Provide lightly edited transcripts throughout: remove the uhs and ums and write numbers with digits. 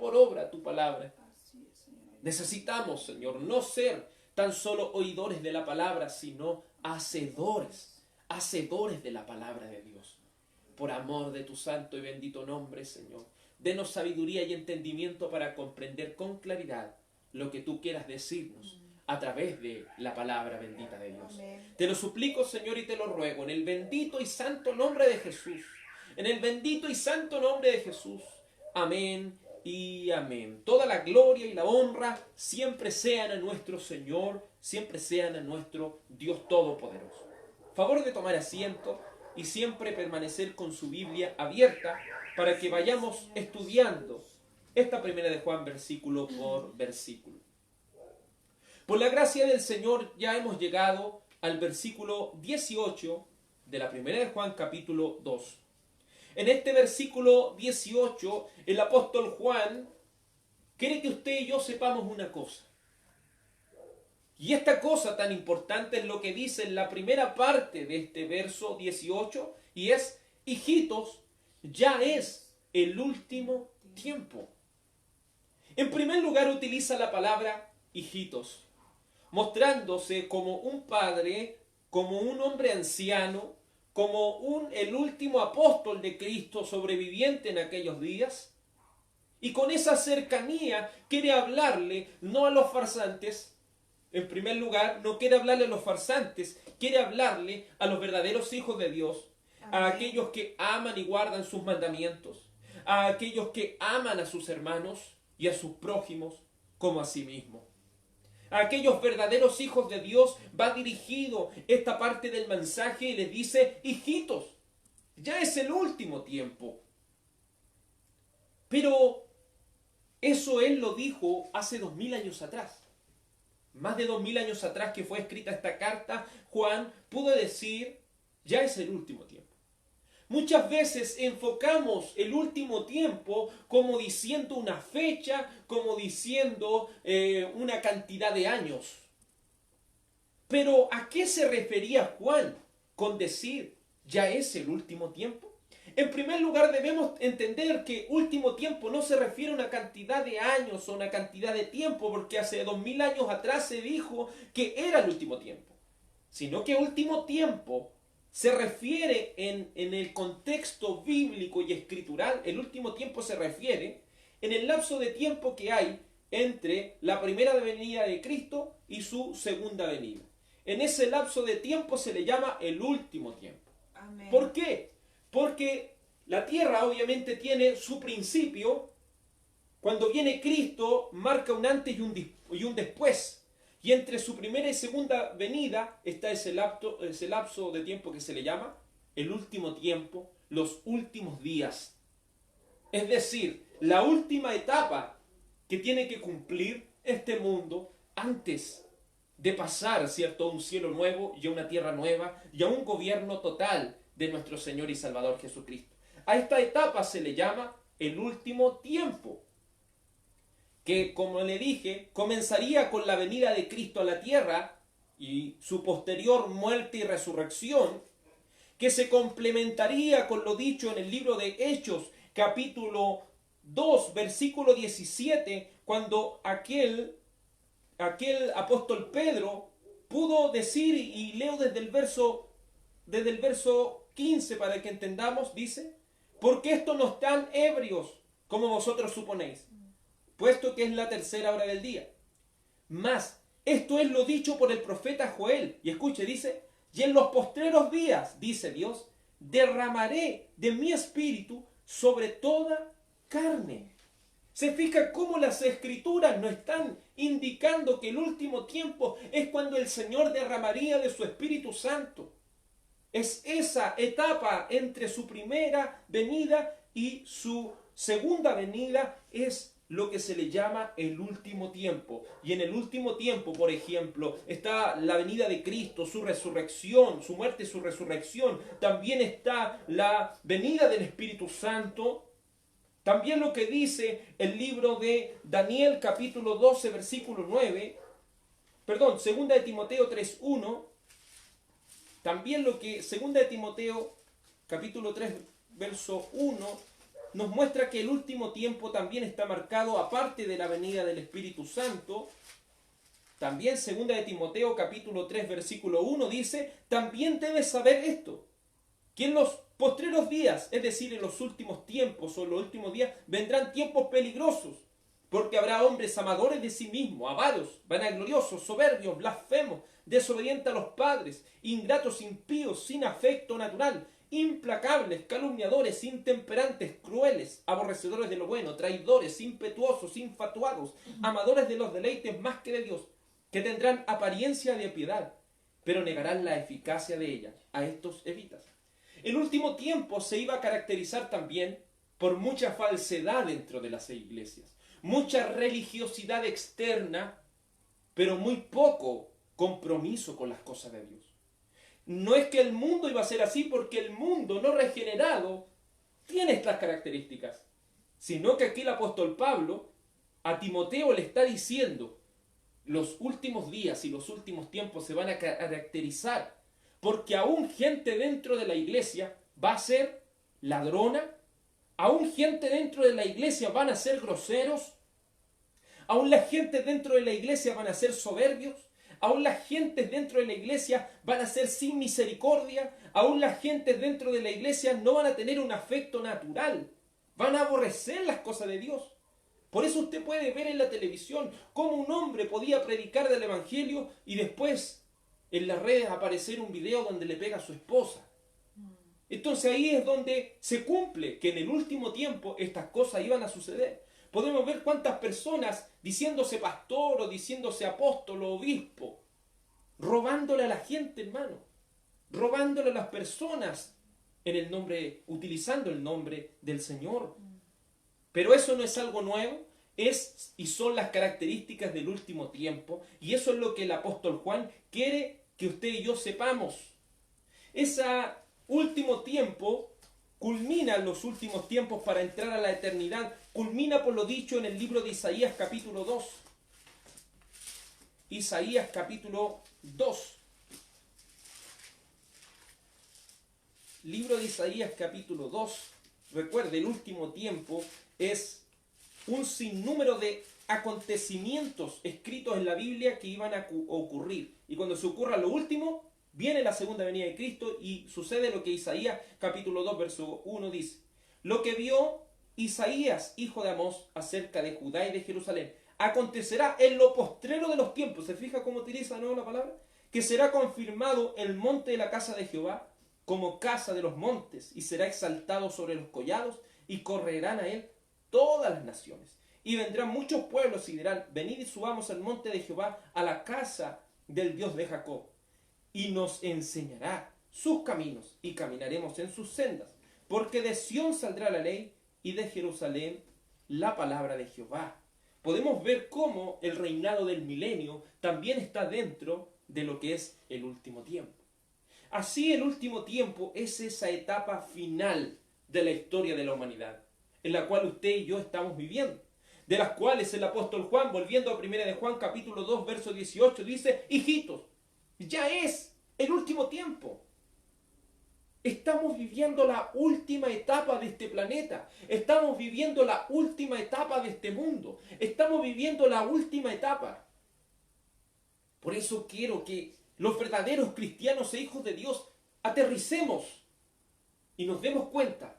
por obra tu palabra. Necesitamos, Señor, no ser tan solo oidores de la palabra, sino hacedores de la palabra de Dios. Por amor de tu santo y bendito nombre, Señor, denos sabiduría y entendimiento para comprender con claridad lo que tú quieras decirnos a través de la palabra bendita de Dios. Amén. Te lo suplico, Señor, y te lo ruego en el bendito y santo nombre de Jesús. En el bendito y santo nombre de Jesús. Amén y amén. Toda la gloria y la honra siempre sean a nuestro Señor, siempre sean a nuestro Dios Todopoderoso. Favor de tomar asiento y siempre permanecer con su Biblia abierta para que vayamos estudiando esta primera de Juan versículo por versículo. Por la gracia del Señor ya hemos llegado al versículo 18 de la primera de Juan capítulo 2. En este versículo 18 el apóstol Juan quiere que usted y yo sepamos una cosa. Y esta cosa tan importante es lo que dice en la primera parte de este verso 18 y es: hijitos, ya es el último tiempo. En primer lugar utiliza la palabra hijitos, mostrándose como un padre, como un hombre anciano, como el último apóstol de Cristo sobreviviente en aquellos días. Y con esa cercanía quiere hablarle no a los farsantes. En primer lugar, no quiere hablarle a los farsantes, quiere hablarle a los verdaderos hijos de Dios, a aquellos que aman y guardan sus mandamientos, a aquellos que aman a sus hermanos y a sus prójimos como a sí mismos. A aquellos verdaderos hijos de Dios va dirigido esta parte del mensaje y les dice: hijitos, ya es el último tiempo. Pero eso Él lo dijo hace 2000 años atrás. Más de 2000 años atrás que fue escrita esta carta, Juan pudo decir: ya es el último tiempo. Muchas veces enfocamos el último tiempo como diciendo una fecha, como diciendo una cantidad de años. Pero ¿a qué se refería Juan con decir ya es el último tiempo? En primer lugar, debemos entender que último tiempo no se refiere a una cantidad de años o una cantidad de tiempo, porque hace 2000 años atrás se dijo que era el último tiempo, sino que último tiempo se refiere en el contexto bíblico y escritural. El último tiempo se refiere en el lapso de tiempo que hay entre la primera venida de Cristo y su segunda venida. En ese lapso de tiempo se le llama el último tiempo. Amén. ¿Por qué? Porque la tierra obviamente tiene su principio. Cuando viene Cristo marca un antes y un después. Y entre su primera y segunda venida está ese lapso de tiempo que se le llama el último tiempo, los últimos días. Es decir, la última etapa que tiene que cumplir este mundo antes de pasar, ¿cierto?, a un cielo nuevo y a una tierra nueva y a un gobierno total de nuestro Señor y Salvador Jesucristo. A esta etapa se le llama el último tiempo, que, como le dije, comenzaría con la venida de Cristo a la tierra y su posterior muerte y resurrección, que se complementaría con lo dicho en el libro de Hechos, capítulo 2, versículo 17, cuando aquel apóstol Pedro pudo decir, y leo desde el verso 15 para que entendamos, dice: porque estos no están ebrios, como vosotros suponéis, puesto que es la tercera hora del día. Mas esto es lo dicho por el profeta Joel. Y escuche, dice: y en los postreros días, dice Dios, derramaré de mi espíritu sobre toda carne. ¿Se fija cómo las escrituras nos están indicando que el último tiempo es cuando el Señor derramaría de su Espíritu Santo? Es esa etapa entre su primera venida y su segunda venida, es lo que se le llama el último tiempo. Y en el último tiempo, por ejemplo, está la venida de Cristo, su resurrección, su muerte y su resurrección. También está la venida del Espíritu Santo. También lo que dice el libro de Daniel, capítulo 12, versículo 9. Perdón, 2 de Timoteo 3:1. También lo que 2 de Timoteo, capítulo 3, verso 1, nos muestra que el último tiempo también está marcado, aparte de la venida del Espíritu Santo. También 2 de Timoteo capítulo 3 versículo 1 dice, también debes saber esto, que en los postreros días, es decir, en los últimos tiempos o en los últimos días, vendrán tiempos peligrosos, porque habrá hombres amadores de sí mismos, avaros, vanagloriosos, soberbios, blasfemos, desobedientes a los padres, ingratos, impíos, sin afecto natural, implacables, calumniadores, intemperantes, crueles, aborrecedores de lo bueno, traidores, impetuosos, infatuados, amadores de los deleites más que de Dios, que tendrán apariencia de piedad, pero negarán la eficacia de ella. A estos evitas. El último tiempo se iba a caracterizar también por mucha falsedad dentro de las iglesias, mucha religiosidad externa, pero muy poco compromiso con las cosas de Dios. No es que el mundo iba a ser así, porque el mundo no regenerado tiene estas características, sino que aquí el apóstol Pablo a Timoteo le está diciendo, los últimos días y los últimos tiempos se van a caracterizar porque aún gente dentro de la iglesia va a ser ladrona, aún gente dentro de la iglesia van a ser groseros, aún la gente dentro de la iglesia van a ser soberbios, aún las gentes dentro de la iglesia van a ser sin misericordia, aún las gentes dentro de la iglesia no van a tener un afecto natural, van a aborrecer las cosas de Dios. Por eso usted puede ver en la televisión cómo un hombre podía predicar del evangelio y después en las redes aparecer un video donde le pega a su esposa. Entonces ahí es donde se cumple que en el último tiempo estas cosas iban a suceder. Podemos ver cuántas personas diciéndose pastor o diciéndose apóstol o obispo, robándole a la gente, hermano, robándole a las personas en el nombre, utilizando el nombre del Señor. Pero eso no es algo nuevo, es y son las características del último tiempo, y eso es lo que el apóstol Juan quiere que usted y yo sepamos. Ese último tiempo culmina los últimos tiempos para entrar a la eternidad, culmina por lo dicho en el libro de Isaías capítulo 2. Isaías capítulo 2. Libro de Isaías capítulo 2. Recuerde, el último tiempo es un sinnúmero de acontecimientos escritos en la Biblia que iban a ocurrir. Y cuando se ocurra lo último, viene la segunda venida de Cristo y sucede lo que Isaías capítulo 2 verso 1 dice. Lo que vio Isaías, hijo de Amós, acerca de Judá y de Jerusalén, acontecerá en lo postrero de los tiempos. ¿Se fija cómo utiliza de nuevo la palabra? Que será confirmado el monte de la casa de Jehová como casa de los montes, y será exaltado sobre los collados, y correrán a él todas las naciones. Y vendrán muchos pueblos y dirán, venid y subamos al monte de Jehová, a la casa del Dios de Jacob, y nos enseñará sus caminos, y caminaremos en sus sendas, porque de Sión saldrá la ley, y de Jerusalén la palabra de Jehová. Podemos ver cómo el reinado del milenio también está dentro de lo que es el último tiempo. Así el último tiempo es esa etapa final de la historia de la humanidad, en la cual usted y yo estamos viviendo, de las cuales el apóstol Juan, volviendo a 1 de Juan capítulo 2 verso 18, dice, hijitos, ya es el último tiempo. Estamos viviendo la última etapa de este planeta, estamos viviendo la última etapa de este mundo, estamos viviendo la última etapa. Por eso quiero que los verdaderos cristianos e hijos de Dios aterricemos y nos demos cuenta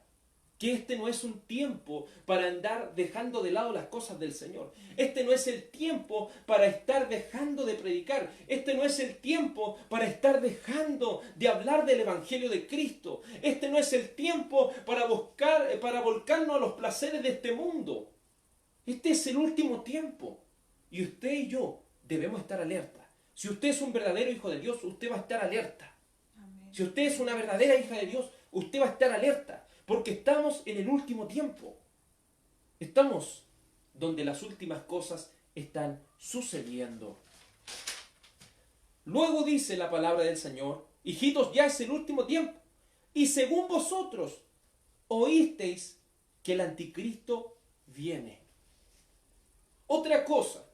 que este no es un tiempo para andar dejando de lado las cosas del Señor. Este no es el tiempo para estar dejando de predicar. Este no es el tiempo para estar dejando de hablar del Evangelio de Cristo. Este no es el tiempo para volcarnos a los placeres de este mundo. Este es el último tiempo. Y usted y yo debemos estar alerta. Si usted es un verdadero hijo de Dios, usted va a estar alerta. Amén. Si usted es una verdadera hija de Dios, usted va a estar alerta. Porque estamos en el último tiempo. Estamos donde las últimas cosas están sucediendo. Luego dice la palabra del Señor, hijitos, ya es el último tiempo. Y según vosotros oísteis que el anticristo viene. Otra cosa,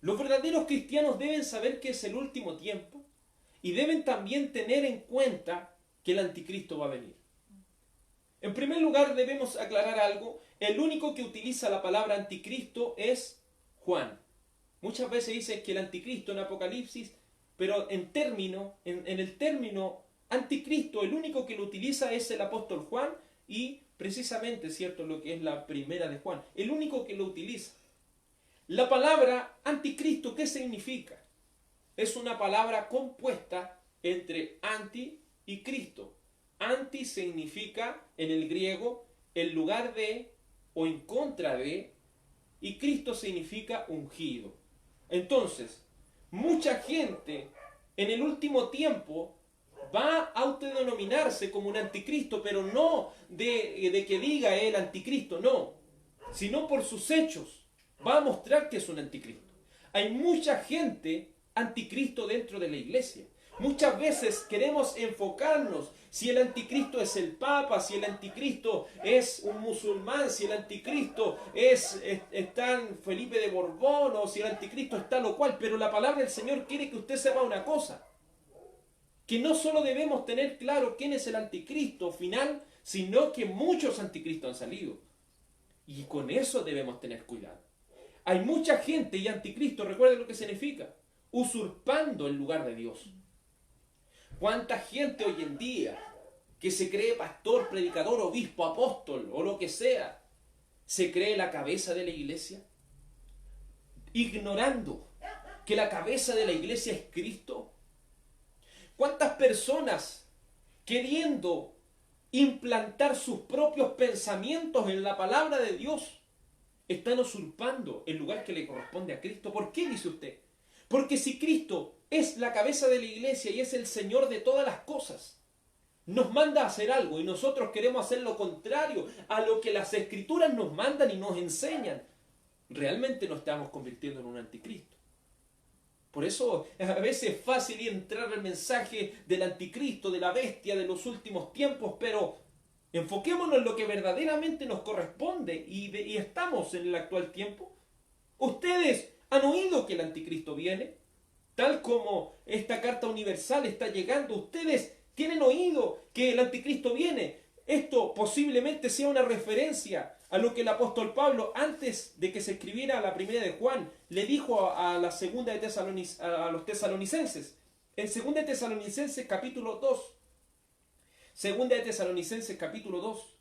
los verdaderos cristianos deben saber que es el último tiempo y deben también tener en cuenta que el anticristo va a venir. En primer lugar, debemos aclarar algo. El único que utiliza la palabra anticristo es Juan. Muchas veces dice que el anticristo en Apocalipsis, pero en el término anticristo, el único que lo utiliza es el apóstol Juan y precisamente, ¿cierto?, lo que es la primera de Juan. El único que lo utiliza. La palabra anticristo, ¿qué significa? Es una palabra compuesta entre anti y Cristo. Anti significa en el griego en lugar de o en contra de, y Cristo significa ungido. Entonces, mucha gente en el último tiempo va a autodenominarse como un anticristo, pero no de que diga el anticristo, no, sino por sus hechos. Va a mostrar que es un anticristo. Hay mucha gente anticristo dentro de la iglesia. Muchas veces queremos enfocarnos si el anticristo es el papa, si el anticristo es un musulmán, si el anticristo es tan Felipe de Borbón o si el anticristo es tal o cual, pero la palabra del Señor quiere que usted sepa una cosa, que no solo debemos tener claro quién es el anticristo final, sino que muchos anticristos han salido. Y con eso debemos tener cuidado. Hay mucha gente y anticristo, recuerden lo que significa, usurpando el lugar de Dios. ¿Cuánta gente hoy en día que se cree pastor, predicador, obispo, apóstol o lo que sea, se cree la cabeza de la iglesia? Ignorando que la cabeza de la iglesia es Cristo. ¿Cuántas personas queriendo implantar sus propios pensamientos en la palabra de Dios están usurpando el lugar que le corresponde a Cristo? ¿Por qué dice usted? Porque si Cristo es la cabeza de la iglesia y es el Señor de todas las cosas, nos manda a hacer algo y nosotros queremos hacer lo contrario a lo que las Escrituras nos mandan y nos enseñan, realmente nos estamos convirtiendo en un anticristo. Por eso a veces es fácil entrar al mensaje del anticristo, de la bestia de los últimos tiempos, pero enfoquémonos en lo que verdaderamente nos corresponde y estamos en el actual tiempo. Ustedes han oído que el anticristo viene, tal como esta carta universal está llegando. Ustedes tienen oído que el anticristo viene. Esto posiblemente sea una referencia a lo que el apóstol Pablo, antes de que se escribiera la primera de Juan, le dijo a la segunda de a los tesalonicenses. En segunda de Tesalonicenses capítulo 2, segunda de Tesalonicenses capítulo 2,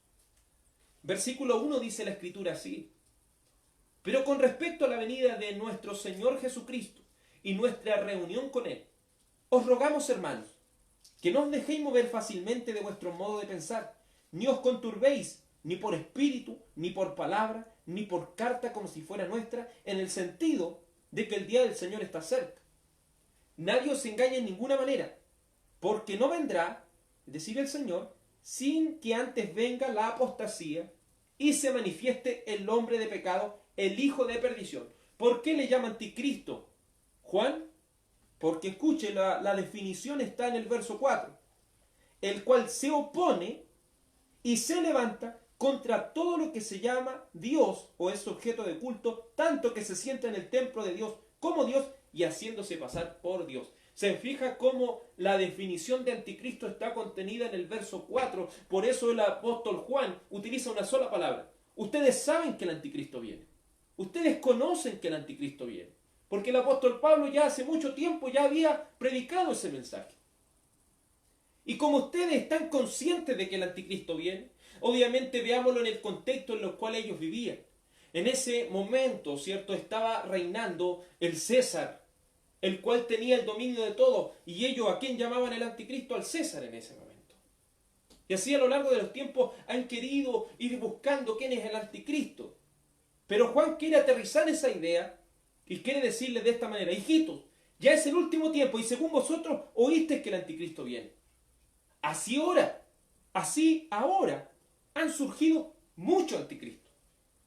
versículo 1 dice la escritura así: pero con respecto a la venida de nuestro Señor Jesucristo y nuestra reunión con Él, os rogamos, hermanos, que no os dejéis mover fácilmente de vuestro modo de pensar, ni os conturbéis, ni por espíritu, ni por palabra, ni por carta como si fuera nuestra, en el sentido de que el día del Señor está cerca. Nadie os engañe en ninguna manera, porque no vendrá, decir el Señor, sin que antes venga la apostasía y se manifieste el hombre de pecado, el hijo de perdición. ¿Por qué le llama anticristo Juan? Porque escuche, la definición está en el verso 4. El cual se opone y se levanta contra todo lo que se llama Dios o es objeto de culto, tanto que se sienta en el templo de Dios como Dios y haciéndose pasar por Dios. Se fija cómo la definición de anticristo está contenida en el verso 4. Por eso el apóstol Juan utiliza una sola palabra. Ustedes saben que el anticristo viene. Ustedes conocen que el anticristo viene. Porque el apóstol Pablo ya hace mucho tiempo ya había predicado ese mensaje. Y como ustedes están conscientes de que el anticristo viene, obviamente veámoslo en el contexto en el cual ellos vivían. En ese momento, ¿cierto?, estaba reinando el César, el cual tenía el dominio de todo. Y ellos, ¿a quién llamaban el anticristo? Al César en ese momento. Y así a lo largo de los tiempos han querido ir buscando quién es el anticristo. Pero Juan quiere aterrizar esa idea y quiere decirles de esta manera: hijitos, ya es el último tiempo y según vosotros oísteis que el anticristo viene. Así ahora han surgido muchos anticristos.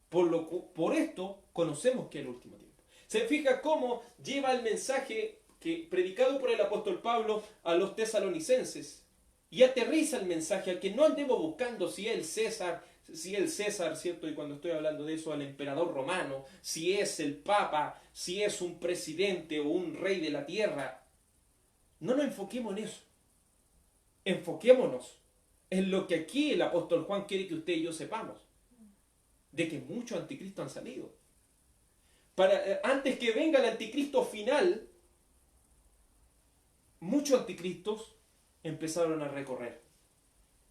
Por esto conocemos que es el último tiempo. Se fija cómo lleva el mensaje predicado por el apóstol Pablo a los tesalonicenses y aterriza el mensaje a que no andemos buscando si es el César, ¿cierto? Y cuando estoy hablando de eso, al emperador romano, si es el papa, si es un presidente o un rey de la tierra. No nos enfoquemos en eso. Enfoquémonos Es lo que aquí el apóstol Juan quiere que usted y yo sepamos. De que muchos anticristos han salido. Antes que venga el anticristo final, muchos anticristos empezaron a recorrer.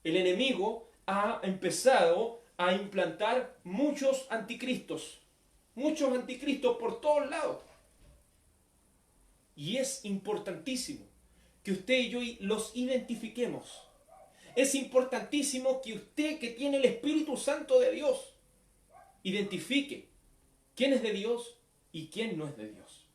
El enemigo ha empezado a implantar muchos anticristos por todos lados. Y es importantísimo que usted y yo los identifiquemos. Es importantísimo que usted, que tiene el Espíritu Santo de Dios, identifique quién es de Dios y quién no es de Dios.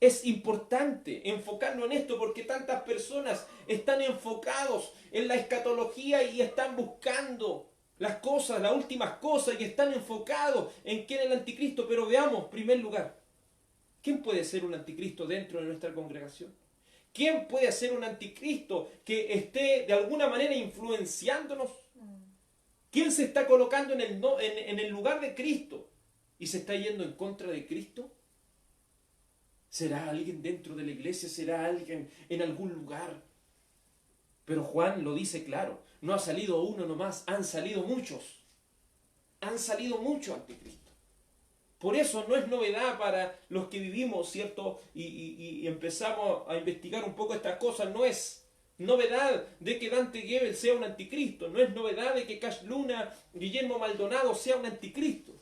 Es importante enfocarnos en esto porque tantas personas están enfocados en la escatología y están buscando las cosas, las últimas cosas, y están enfocados en quién es el anticristo. Pero veamos, en primer lugar, ¿quién puede ser un anticristo dentro de nuestra congregación? ¿Quién puede ser un anticristo que esté de alguna manera influenciándonos? ¿Quién se está colocando en el lugar de Cristo y se está yendo en contra de Cristo? ¿Será alguien dentro de la iglesia? ¿Será alguien en algún lugar? Pero Juan lo dice claro, no ha salido uno nomás, han salido muchos. Han salido muchos anticristos. Por eso no es novedad para los que vivimos, ¿cierto? Y empezamos a investigar un poco estas cosas. No es novedad de que Dante Gebel sea un anticristo. No es novedad de que Cash Luna, Guillermo Maldonado sea un anticristo.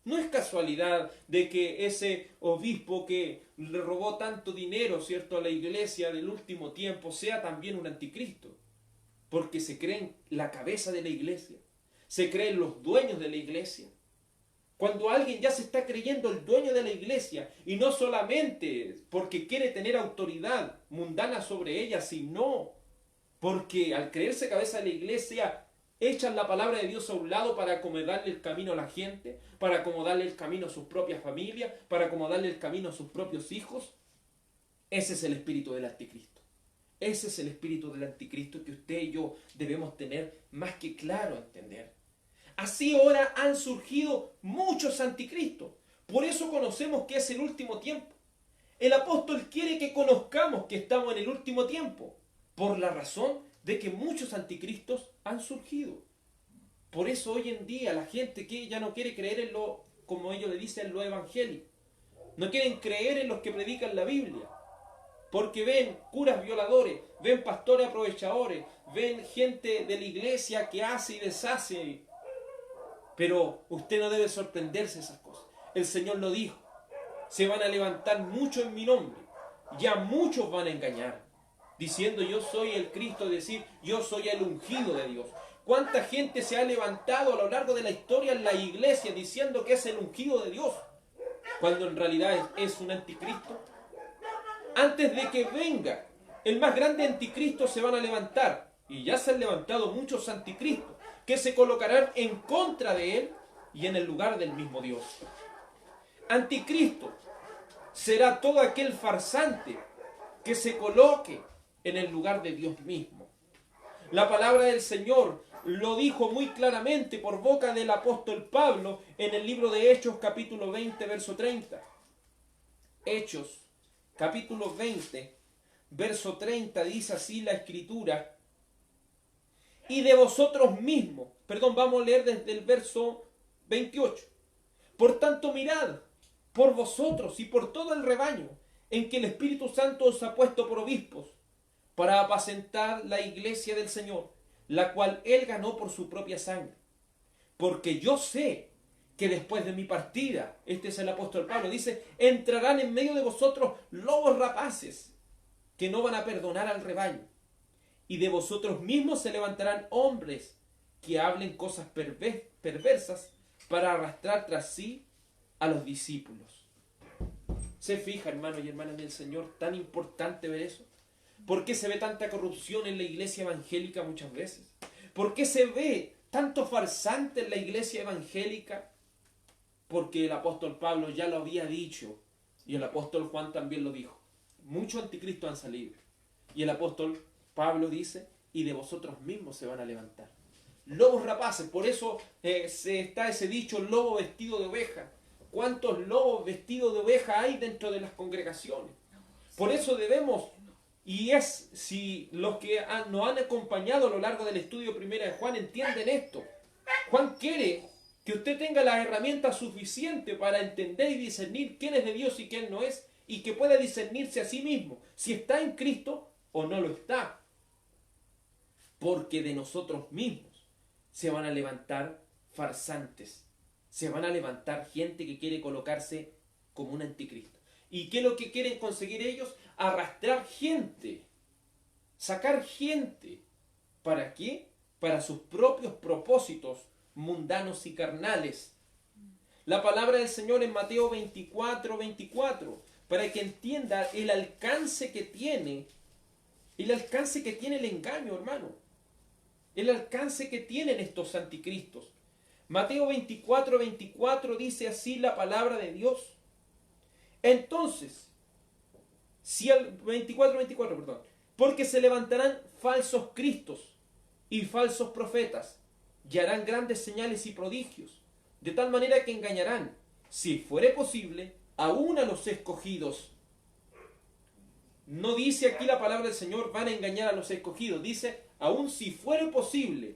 No es casualidad de que ese obispo que le robó tanto dinero, ¿cierto?, a la iglesia del último tiempo sea también un anticristo. Porque se creen la cabeza de la iglesia. Se creen los dueños de la iglesia. Cuando alguien ya se está creyendo el dueño de la iglesia, y no solamente porque quiere tener autoridad mundana sobre ella, sino porque al creerse cabeza de la iglesia, echan la palabra de Dios a un lado para acomodarle el camino a la gente, para acomodarle el camino a sus propias familias, para acomodarle el camino a sus propios hijos. Ese es el espíritu del anticristo. Ese es el espíritu del anticristo que usted y yo debemos tener más que claro a entender. Así ahora han surgido muchos anticristos. Por eso conocemos que es el último tiempo. El apóstol quiere que conozcamos que estamos en el último tiempo, por la razón de que muchos anticristos han surgido. Por eso hoy en día la gente que ya no quiere creer en lo, como ellos le dicen, en lo evangélico. No quieren creer en los que predican la Biblia. Porque ven curas violadores, ven pastores aprovechadores, ven gente de la iglesia que hace y deshace. Pero usted no debe sorprenderse de esas cosas. El Señor lo dijo. Se van a levantar muchos en mi nombre. Ya muchos van a engañar. Diciendo yo soy el Cristo, es decir, yo soy el ungido de Dios. ¿Cuánta gente se ha levantado a lo largo de la historia en la iglesia diciendo que es el ungido de Dios? Cuando en realidad es un anticristo. Antes de que venga el más grande anticristo se van a levantar. Y ya se han levantado muchos anticristos que se colocarán en contra de él y en el lugar del mismo Dios. Anticristo será todo aquel farsante que se coloque en el lugar de Dios mismo. La palabra del Señor lo dijo muy claramente por boca del apóstol Pablo en el libro de Hechos capítulo 20 verso 30. Hechos capítulo 20 verso 30 dice así la escritura: y de vosotros mismos, vamos a leer desde el verso 28. Por tanto, mirad por vosotros y por todo el rebaño en que el Espíritu Santo os ha puesto por obispos, para apacentar la iglesia del Señor, la cual él ganó por su propia sangre. Porque yo sé que después de mi partida, este es el apóstol Pablo, dice, entrarán en medio de vosotros lobos rapaces, que no van a perdonar al rebaño. Y de vosotros mismos se levantarán hombres que hablen cosas perversas para arrastrar tras sí a los discípulos. ¿Se fija, hermanos y hermanas del Señor, tan importante ver eso? ¿Por qué se ve tanta corrupción en la iglesia evangélica muchas veces? ¿Por qué se ve tanto farsante en la iglesia evangélica? Porque el apóstol Pablo ya lo había dicho y el apóstol Juan también lo dijo. Muchos anticristos han salido. Y el apóstol Pablo dice, y de vosotros mismos se van a levantar lobos rapaces. Por eso está ese dicho, lobo vestido de oveja. ¿Cuántos lobos vestidos de oveja hay dentro de las congregaciones? Por eso debemos Y si los que nos han acompañado a lo largo del estudio primera de Juan entienden esto, Juan quiere que usted tenga las herramientas suficientes para entender y discernir quién es de Dios y quién no es, y que pueda discernirse a sí mismo, si está en Cristo o no lo está. Porque de nosotros mismos se van a levantar farsantes, se van a levantar gente que quiere colocarse como un anticristo. ¿Y qué es lo que quieren conseguir ellos? Arrastrar gente, sacar gente. ¿Para qué? Para sus propios propósitos mundanos y carnales. La palabra del Señor en Mateo 24, para que entienda el alcance que tiene el engaño, hermano. El alcance que tienen estos anticristos. Mateo 24 dice así la palabra de Dios. Entonces, si al 24, perdón, porque se levantarán falsos cristos y falsos profetas, y harán grandes señales y prodigios, de tal manera que engañarán, si fuere posible, aún a los escogidos. No dice aquí la palabra del Señor, van a engañar a los escogidos, dice, aún si fuere posible.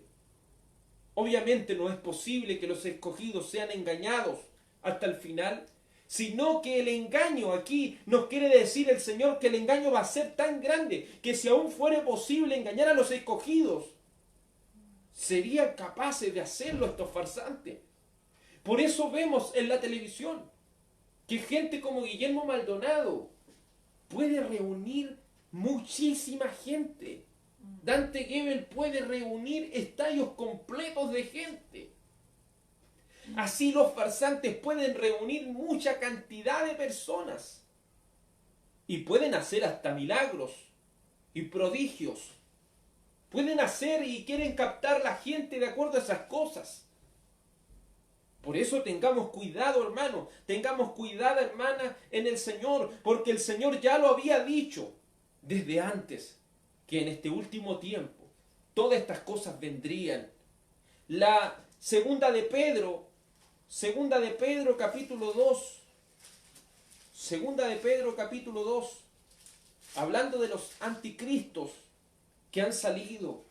Obviamente no es posible que los escogidos sean engañados hasta el final, sino que el engaño aquí nos quiere decir el Señor que el engaño va a ser tan grande que si aún fuere posible engañar a los escogidos, serían capaces de hacerlo estos farsantes. Por eso vemos en la televisión que gente como Guillermo Maldonado puede reunir muchísima gente. Dante Gebel puede reunir estadios completos de gente. Así los farsantes pueden reunir mucha cantidad de personas. Y pueden hacer hasta milagros y prodigios. Pueden hacer y quieren captar la gente de acuerdo a esas cosas. Por eso tengamos cuidado, hermano. Tengamos cuidado, hermana, en el Señor. Porque el Señor ya lo había dicho desde antes, que en este último tiempo todas estas cosas vendrían. La segunda de Pedro capítulo 2, segunda de Pedro capítulo 2, hablando de los anticristos que han salido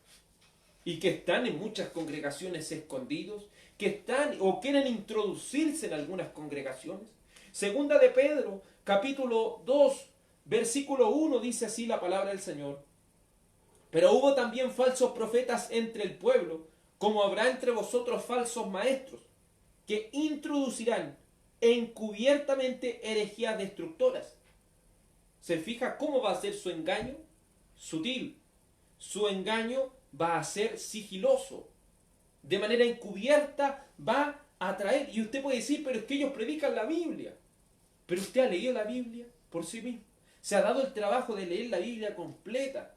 y que están en muchas congregaciones escondidos, que están o quieren introducirse en algunas congregaciones. Segunda de Pedro capítulo 2, versículo 1 dice así la palabra del Señor. Pero hubo también falsos profetas entre el pueblo, como habrá entre vosotros falsos maestros, que introducirán encubiertamente herejías destructoras. ¿Se fija cómo va a ser su engaño? Sutil. Su engaño va a ser sigiloso. De manera encubierta va a atraer. Y usted puede decir, pero es que ellos predican la Biblia. Pero usted ha leído la Biblia por sí mismo. Se ha dado el trabajo de leer la Biblia completa.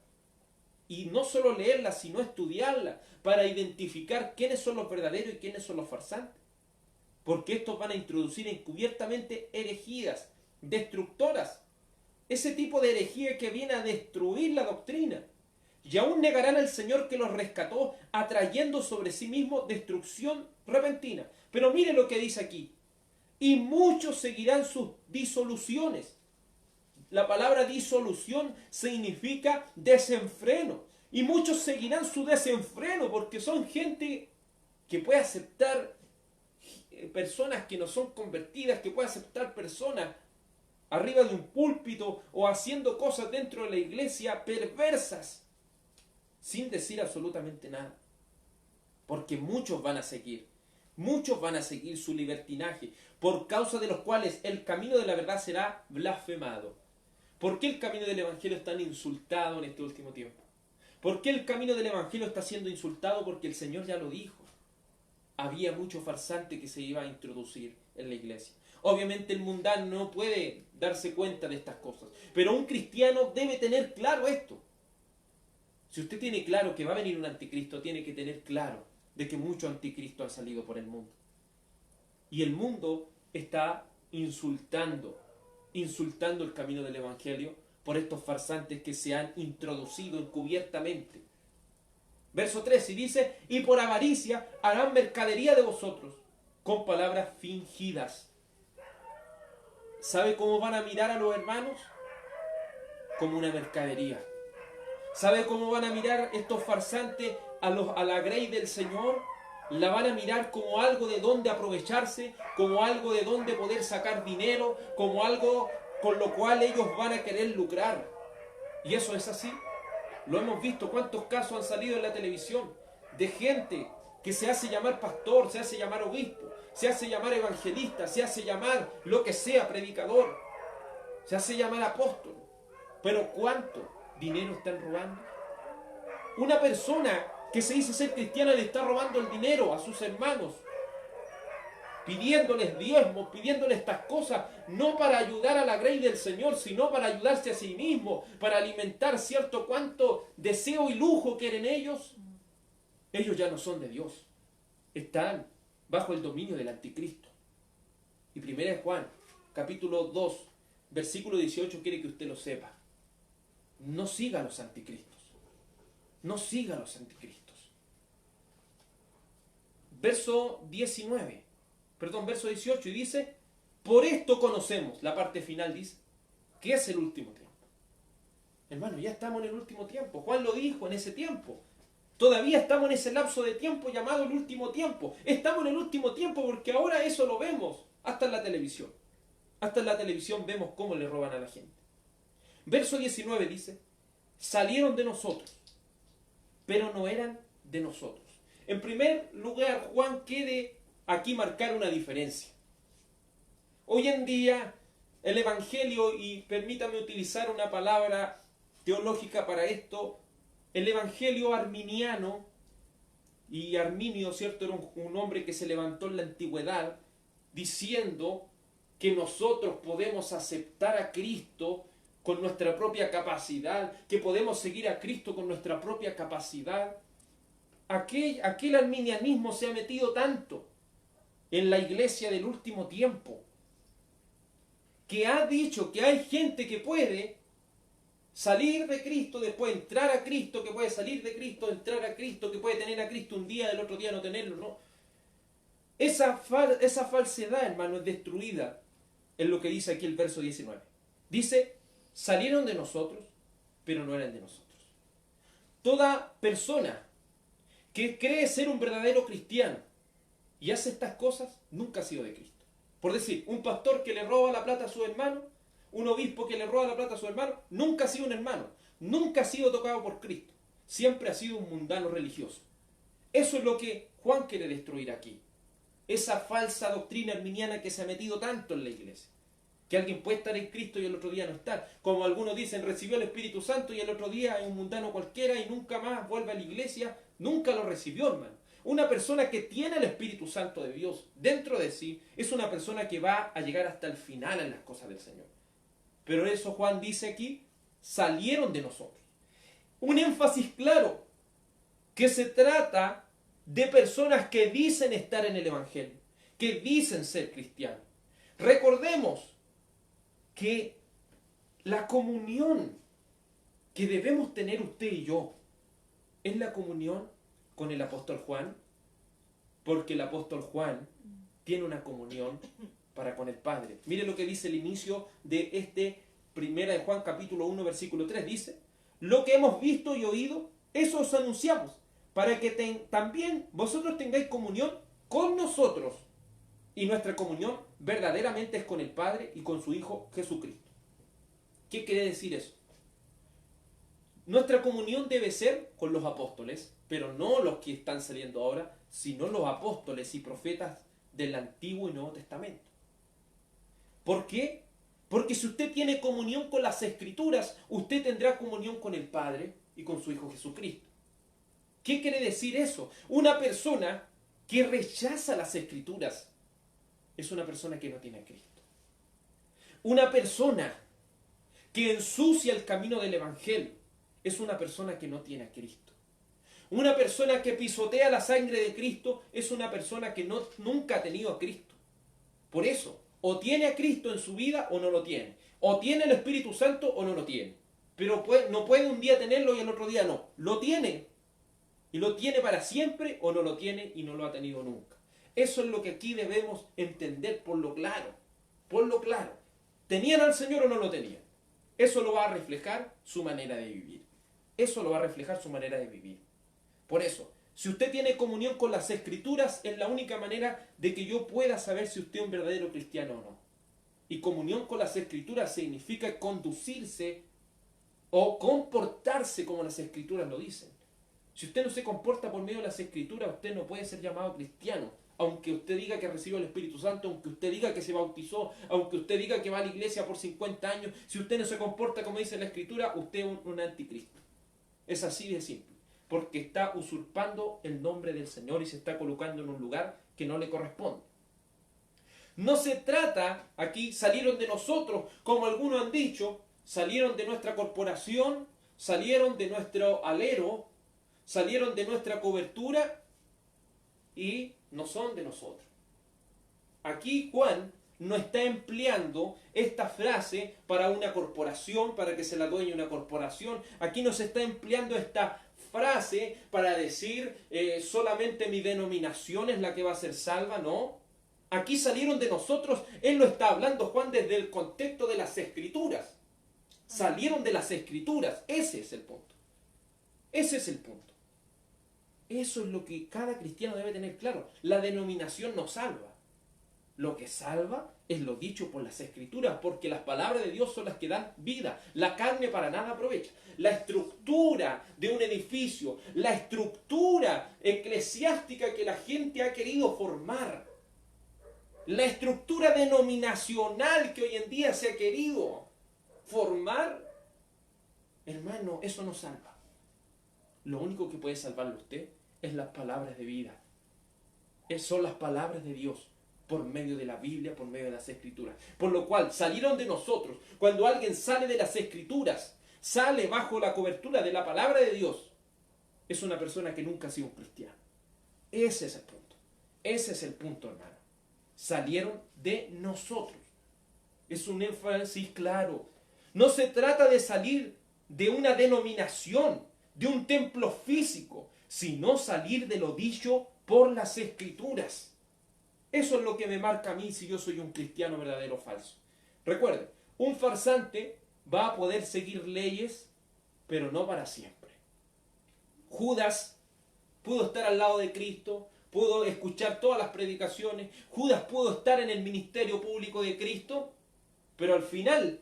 Y no solo leerla, sino estudiarla para identificar quiénes son los verdaderos y quiénes son los farsantes. Porque estos van a introducir encubiertamente herejías destructoras. Ese tipo de herejía que viene a destruir la doctrina. Y aún negarán al Señor que los rescató, atrayendo sobre sí mismo destrucción repentina. Pero mire lo que dice aquí. Y muchos seguirán sus disoluciones. La palabra disolución significa desenfreno. Y muchos seguirán su desenfreno porque son gente que puede aceptar personas que no son convertidas, que puede aceptar personas arriba de un púlpito o haciendo cosas dentro de la iglesia perversas sin decir absolutamente nada. Porque muchos van a seguir su libertinaje, por causa de los cuales el camino de la verdad será blasfemado. ¿Por qué el camino del Evangelio es tan insultado en este último tiempo? ¿Por qué el camino del Evangelio está siendo insultado? Porque el Señor ya lo dijo. Había mucho farsante que se iba a introducir en la iglesia. Obviamente el mundano no puede darse cuenta de estas cosas, pero un cristiano debe tener claro esto. Si usted tiene claro que va a venir un anticristo, tiene que tener claro de que muchos anticristos han salido por el mundo. Y el mundo está insultando el camino del Evangelio por estos farsantes que se han introducido encubiertamente. Verso 13 dice, y por avaricia harán mercadería de vosotros con palabras fingidas. ¿Sabe cómo van a mirar a los hermanos? como una mercadería. ¿Sabe cómo van a mirar estos farsantes a la grey del Señor? La van a mirar como algo de donde aprovecharse, como algo de donde poder sacar dinero, como algo con lo cual ellos van a querer lucrar. Y eso es así. Lo hemos visto, cuántos casos han salido en la televisión de gente que se hace llamar pastor, se hace llamar obispo, se hace llamar evangelista, se hace llamar lo que sea, predicador, se hace llamar apóstol. Pero ¿cuánto dinero están robando? Una persona que se dice ser cristiana le está robando el dinero a sus hermanos, pidiéndoles diezmos, pidiéndoles estas cosas, no para ayudar a la grey del Señor, sino para ayudarse a sí mismo, para alimentar cierto cuánto deseo y lujo quieren ellos. Ellos ya no son de Dios, están bajo el dominio del anticristo. Y 1 Juan, capítulo 2, versículo 18, quiere que usted lo sepa. No siga a los anticristos. No siga a los anticristos. Verso 18, y dice, por esto conocemos, la parte final dice, que es el último tiempo. Hermano, ya estamos en el último tiempo. Juan lo dijo en ese tiempo. Todavía estamos en ese lapso de tiempo llamado el último tiempo. Estamos en el último tiempo porque ahora eso lo vemos hasta en la televisión. Hasta en la televisión vemos cómo le roban a la gente. Verso 19 dice, salieron de nosotros, pero no eran de nosotros. En primer lugar, Juan quiere aquí marcar una diferencia. Hoy en día, el Evangelio, y permítame utilizar una palabra teológica para esto, el Evangelio arminiano, y Arminio, ¿cierto?, era un hombre que se levantó en la antigüedad diciendo que nosotros podemos aceptar a Cristo con nuestra propia capacidad, que podemos seguir a Cristo con nuestra propia capacidad. Aquel arminianismo se ha metido tanto en la iglesia del último tiempo, que ha dicho que hay gente que puede salir de Cristo, después entrar a Cristo, que puede salir de Cristo, entrar a Cristo, que puede tener a Cristo un día, el otro día no tenerlo, no. Esa falsedad, hermano, es destruida en lo que dice aquí el verso 19. Dice, salieron de nosotros, pero no eran de nosotros. Toda persona que cree ser un verdadero cristiano y hace estas cosas, nunca ha sido de Cristo. Por decir, un pastor que le roba la plata a su hermano, un obispo que le roba la plata a su hermano, nunca ha sido un hermano, nunca ha sido tocado por Cristo, siempre ha sido un mundano religioso. Eso es lo que Juan quiere destruir aquí. Esa falsa doctrina arminiana que se ha metido tanto en la iglesia. Que alguien puede estar en Cristo y el otro día no estar. Como algunos dicen, recibió el Espíritu Santo y el otro día es un mundano cualquiera y nunca más vuelve a la iglesia. Nunca lo recibió, hermano. Una persona que tiene el Espíritu Santo de Dios dentro de sí es una persona que va a llegar hasta el final en las cosas del Señor. Pero eso Juan dice aquí, salieron de nosotros. Un énfasis claro, que se trata de personas que dicen estar en el Evangelio, que dicen ser cristianos. Recordemos que la comunión que debemos tener usted y yo es la comunión con el apóstol Juan, porque el apóstol Juan tiene una comunión para con el Padre. Mire lo que dice el inicio de este 1 de Juan capítulo 1 versículo 3. Dice, lo que hemos visto y oído, eso os anunciamos, para que también vosotros tengáis comunión con nosotros. Y nuestra comunión verdaderamente es con el Padre y con su Hijo Jesucristo. ¿Qué quiere decir eso? Nuestra comunión debe ser con los apóstoles, pero no los que están saliendo ahora, sino los apóstoles y profetas del Antiguo y Nuevo Testamento. ¿Por qué? Porque si usted tiene comunión con las Escrituras, usted tendrá comunión con el Padre y con su Hijo Jesucristo. ¿Qué quiere decir eso? Una persona que rechaza las Escrituras es una persona que no tiene a Cristo. Una persona que ensucia el camino del Evangelio es una persona que no tiene a Cristo. Una persona que pisotea la sangre de Cristo es una persona que nunca ha tenido a Cristo. Por eso, o tiene a Cristo en su vida o no lo tiene. O tiene el Espíritu Santo o no lo tiene. Pero no puede un día tenerlo y el otro día no. Lo tiene. Y lo tiene para siempre o no lo tiene y no lo ha tenido nunca. Eso es lo que aquí debemos entender por lo claro. Por lo claro. ¿Tenían al Señor o no lo tenían? eso lo va a reflejar su manera de vivir. Eso lo va a reflejar su manera de vivir. Por eso, si usted tiene comunión con las Escrituras, es la única manera de que yo pueda saber si usted es un verdadero cristiano o no. Y comunión con las Escrituras significa conducirse o comportarse como las Escrituras lo dicen. Si usted no se comporta por medio de las Escrituras, usted no puede ser llamado cristiano. Aunque usted diga que recibió el Espíritu Santo, aunque usted diga que se bautizó, aunque usted diga que va a la iglesia por 50 años, si usted no se comporta como dice la Escritura, usted es un anticristo. Es así de simple. Porque está usurpando el nombre del Señor y se está colocando en un lugar que no le corresponde. No se trata, aquí salieron de nosotros, como algunos han dicho, salieron de nuestra corporación, salieron de nuestro alero, salieron de nuestra cobertura y no son de nosotros. Aquí Juan no está empleando esta frase para una corporación, para que se la dueñe una corporación. Aquí no se está empleando esta frase para decir solamente mi denominación es la que va a ser salva, no. Aquí salieron de nosotros, él lo está hablando Juan desde el contexto de las Escrituras. Salieron de las Escrituras, ese es el punto. Ese es el punto. Eso es lo que cada cristiano debe tener claro. La denominación no salva. Lo que salva es lo dicho por las Escrituras, porque las palabras de Dios son las que dan vida. La carne para nada aprovecha. La estructura de un edificio, la estructura eclesiástica que la gente ha querido formar, la estructura denominacional que hoy en día se ha querido formar, hermano, eso no salva. Lo único que puede salvarlo a usted es las palabras de vida. Son las palabras de Dios por medio de la Biblia, por medio de las Escrituras. Por lo cual salieron de nosotros. Cuando alguien sale de las Escrituras, sale bajo la cobertura de la palabra de Dios, es una persona que nunca ha sido un cristiano. Ese es el punto. Ese es el punto, hermano. Salieron de nosotros. Es un énfasis claro. No se trata de salir de una denominación, de un templo físico, sino salir de lo dicho por las Escrituras. Eso es lo que me marca a mí si yo soy un cristiano verdadero o falso. Recuerden, un farsante va a poder seguir leyes, pero no para siempre. Judas pudo estar al lado de Cristo, pudo escuchar todas las predicaciones, Judas pudo estar en el ministerio público de Cristo, pero al final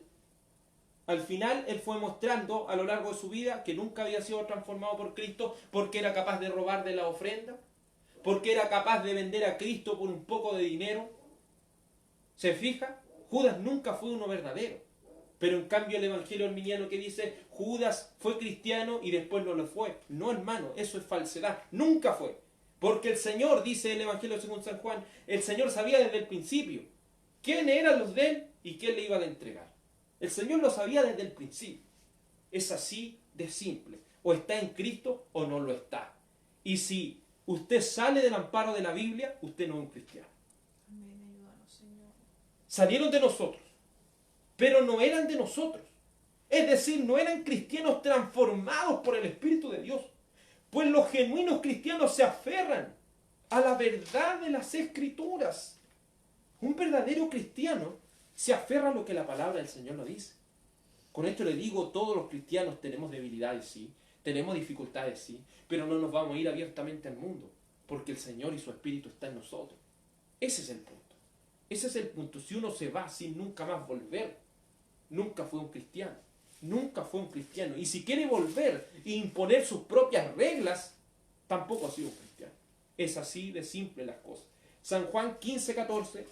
él fue mostrando a lo largo de su vida que nunca había sido transformado por Cristo, porque era capaz de robar de la ofrenda, porque era capaz de vender a Cristo por un poco de dinero. ¿Se fija? Judas nunca fue uno verdadero. Pero en cambio el evangelio arminiano que dice Judas fue cristiano y después no lo fue. No, hermano, eso es falsedad. Nunca fue. Porque el Señor, dice el evangelio según San Juan, el Señor sabía desde el principio quién eran los de él y quién le iba a entregar. El Señor lo sabía desde el principio. Es así de simple. O está en Cristo o no lo está. Y si usted sale del amparo de la Biblia, usted no es un cristiano. Amén, ayúdanos, Señor. Salieron de nosotros, pero no eran de nosotros. Es decir, no eran cristianos transformados por el Espíritu de Dios. Pues los genuinos cristianos se aferran a la verdad de las Escrituras. Un verdadero cristiano se aferra a lo que la palabra del Señor nos dice. Con esto le digo, todos los cristianos tenemos debilidades, sí, tenemos dificultades, sí, pero no nos vamos a ir abiertamente al mundo, porque el Señor y su Espíritu están en nosotros. Ese es el punto. Ese es el punto. Si uno se va sin nunca más volver, nunca fue un cristiano. Nunca fue un cristiano. Y si quiere volver e imponer sus propias reglas, tampoco ha sido un cristiano. Es así de simple las cosas. San Juan 15:14,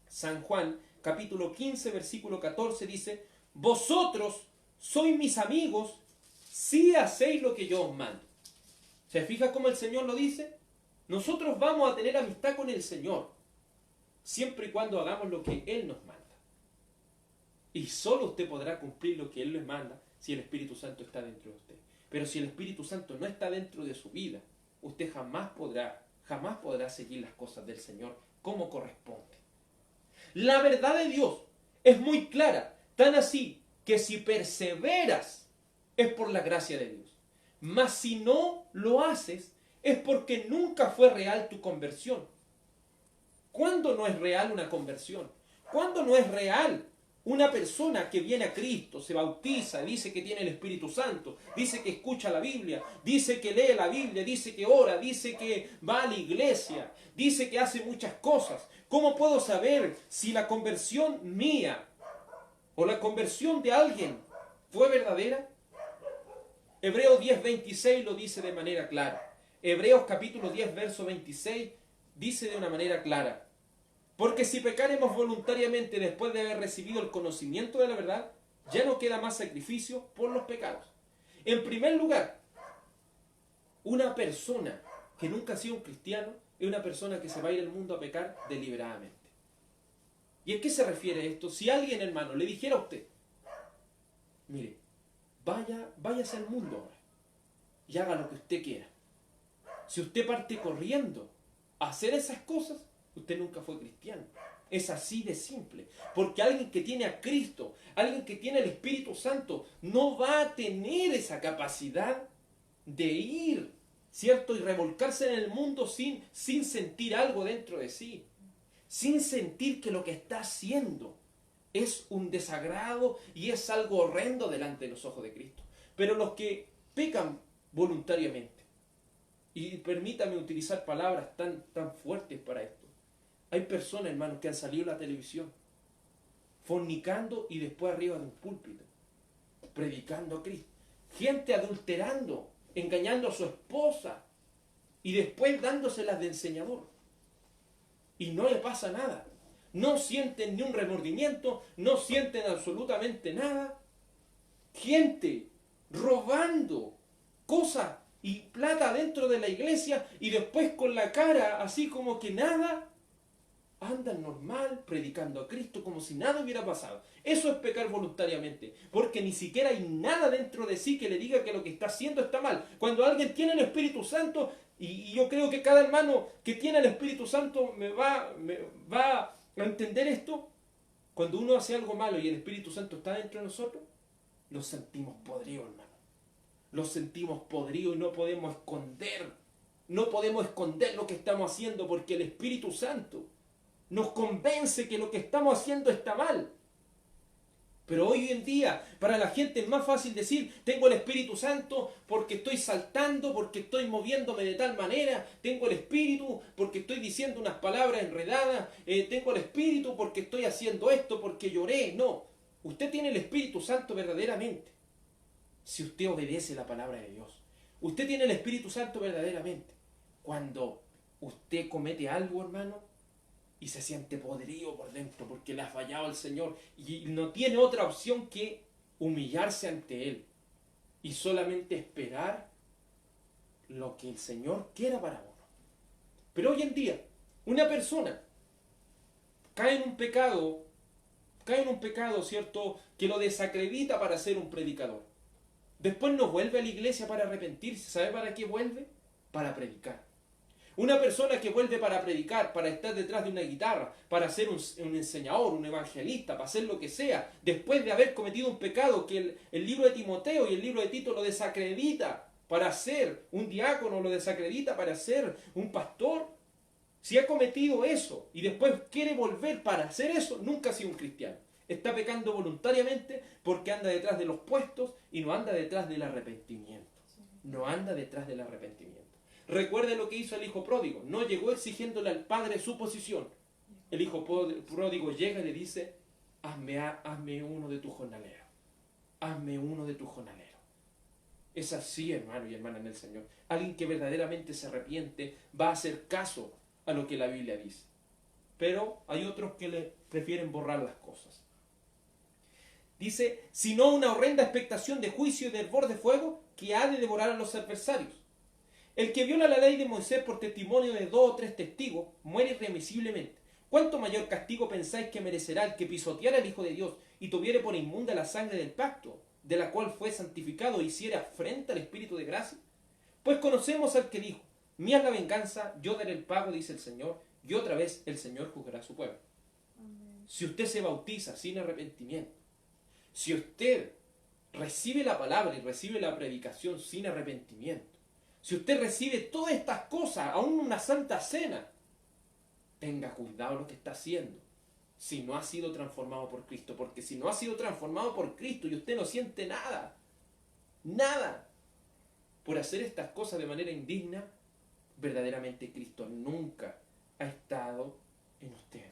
San Juan capítulo 15, versículo 14 dice: vosotros sois mis amigos si hacéis lo que yo os mando. ¿Se fija cómo el Señor lo dice? Nosotros vamos a tener amistad con el Señor siempre y cuando hagamos lo que Él nos manda. Y solo usted podrá cumplir lo que Él les manda si el Espíritu Santo está dentro de usted. Pero si el Espíritu Santo no está dentro de su vida, usted jamás podrá seguir las cosas del Señor como corresponde. La verdad de Dios es muy clara, tan así que si perseveras es por la gracia de Dios. Mas si no lo haces es porque nunca fue real tu conversión. ¿Cuándo no es real una conversión? ¿Cuándo no es real Una persona que viene a Cristo, se bautiza, dice que tiene el Espíritu Santo, dice que escucha la Biblia, dice que lee la Biblia, dice que ora, dice que va a la iglesia, dice que hace muchas cosas. ¿Cómo puedo saber si la conversión mía o la conversión de alguien fue verdadera? Hebreos 10:26 lo dice de manera clara. Hebreos capítulo 10, verso 26 dice de una manera clara: porque si pecaremos voluntariamente después de haber recibido el conocimiento de la verdad, ya no queda más sacrificio por los pecados. En primer lugar, una persona que nunca ha sido un cristiano es una persona que se va a ir al mundo a pecar deliberadamente. ¿Y a qué se refiere esto? Si alguien, hermano, le dijera a usted: mire, váyase al mundo ahora y haga lo que usted quiera. Si usted parte corriendo a hacer esas cosas, usted nunca fue cristiano. Es así de simple. Porque alguien que tiene a Cristo, alguien que tiene el Espíritu Santo, no va a tener esa capacidad de ir, ¿cierto? Y revolcarse en el mundo sin sentir algo dentro de sí. Sin sentir que lo que está haciendo es un desagrado y es algo horrendo delante de los ojos de Cristo. Pero los que pecan voluntariamente, y permítame utilizar palabras tan fuertes para esto, hay personas, hermanos, que han salido a la televisión fornicando y después arriba de un púlpito predicando a Cristo. Gente adulterando, engañando a su esposa y después dándoselas de enseñador. Y no le pasa nada. No sienten ni un remordimiento, no sienten absolutamente nada. Gente robando cosas y plata dentro de la iglesia y después con la cara así como que nada, andan normal predicando a Cristo como si nada hubiera pasado. Eso es pecar voluntariamente, porque ni siquiera hay nada dentro de sí que le diga que lo que está haciendo está mal. Cuando alguien tiene el Espíritu Santo, y yo creo que cada hermano que tiene el Espíritu Santo me va a entender esto, cuando uno hace algo malo y el Espíritu Santo está dentro de nosotros, lo sentimos podrido, hermano. Lo sentimos podrido y no podemos esconder lo que estamos haciendo, porque el Espíritu Santo nos convence que lo que estamos haciendo está mal. Pero hoy en día, para la gente es más fácil decir: tengo el Espíritu Santo porque estoy saltando, porque estoy moviéndome de tal manera, tengo el Espíritu porque estoy diciendo unas palabras enredadas, tengo el Espíritu porque estoy haciendo esto, porque lloré. No, usted tiene el Espíritu Santo verdaderamente si usted obedece la palabra de Dios. Usted tiene el Espíritu Santo verdaderamente cuando usted comete algo, hermano, y se siente podrido por dentro porque le ha fallado al Señor y no tiene otra opción que humillarse ante Él y solamente esperar lo que el Señor quiera para uno. Pero hoy en día, una persona cae en un pecado, ¿cierto?, que lo desacredita para ser un predicador. Después no vuelve a la iglesia para arrepentirse. ¿Sabe para qué vuelve? Para predicar. Una persona que vuelve para predicar, para estar detrás de una guitarra, para ser un enseñador, un evangelista, para hacer lo que sea, después de haber cometido un pecado que el libro de Timoteo y el libro de Tito lo desacredita para ser un diácono, lo desacredita para ser un pastor. Si ha cometido eso y después quiere volver para hacer eso, nunca ha sido un cristiano. Está pecando voluntariamente porque anda detrás de los puestos y no anda detrás del arrepentimiento. No anda detrás del arrepentimiento. Recuerde lo que hizo el hijo pródigo. No llegó exigiéndole al padre su posición. El hijo pródigo llega y le dice: hazme uno de tus jornaleros. Hazme uno de tus jornaleros. Es así, hermano y hermana en el Señor. Alguien que verdaderamente se arrepiente va a hacer caso a lo que la Biblia dice. Pero hay otros que le prefieren borrar las cosas. Dice: sino una horrenda expectación de juicio y de hervor de fuego que ha de devorar a los adversarios. El que viola la ley de Moisés por testimonio de 2 o 3 testigos muere irremisiblemente. ¿Cuánto mayor castigo pensáis que merecerá el que pisoteara al Hijo de Dios y tuviere por inmunda la sangre del pacto, de la cual fue santificado, e hiciera afrenta al Espíritu de gracia? Pues conocemos al que dijo: mía es la venganza, yo daré el pago, dice el Señor, y otra vez el Señor juzgará a su pueblo. Amén. Si usted se bautiza sin arrepentimiento, si usted recibe la palabra y recibe la predicación sin arrepentimiento, si usted recibe todas estas cosas, aún una santa cena, tenga cuidado lo que está haciendo. si no ha sido transformado por Cristo. Porque si no ha sido transformado por Cristo y usted no siente nada, nada, por hacer estas cosas de manera indigna, verdaderamente Cristo nunca ha estado en usted.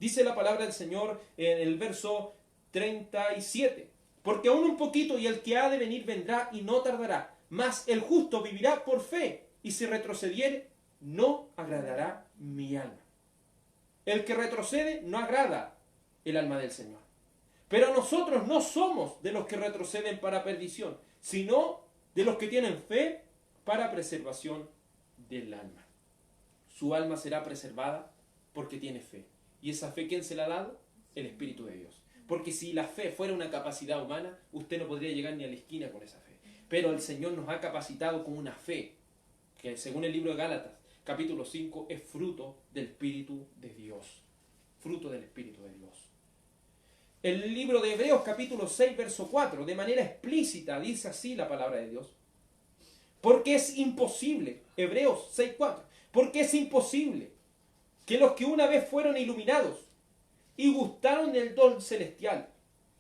Dice la palabra del Señor en el verso 37. Porque aún un poquito y el que ha de venir vendrá y no tardará. Mas el justo vivirá por fe, y si retrocediere, no agradará mi alma. El que retrocede no agrada el alma del Señor. Pero nosotros no somos de los que retroceden para perdición, sino de los que tienen fe para preservación del alma. Su alma será preservada porque tiene fe. ¿Y esa fe quién se la ha dado? El Espíritu de Dios. Porque si la fe fuera una capacidad humana, usted no podría llegar ni a la esquina con esa fe. Pero el Señor nos ha capacitado con una fe que, según el libro de Gálatas, capítulo 5, es fruto del Espíritu de Dios. Fruto del Espíritu de Dios. El libro de Hebreos, capítulo 6, verso 4, de manera explícita dice así la palabra de Dios. Porque es imposible, Hebreos 6, 4, porque es imposible que los que una vez fueron iluminados y gustaron del don celestial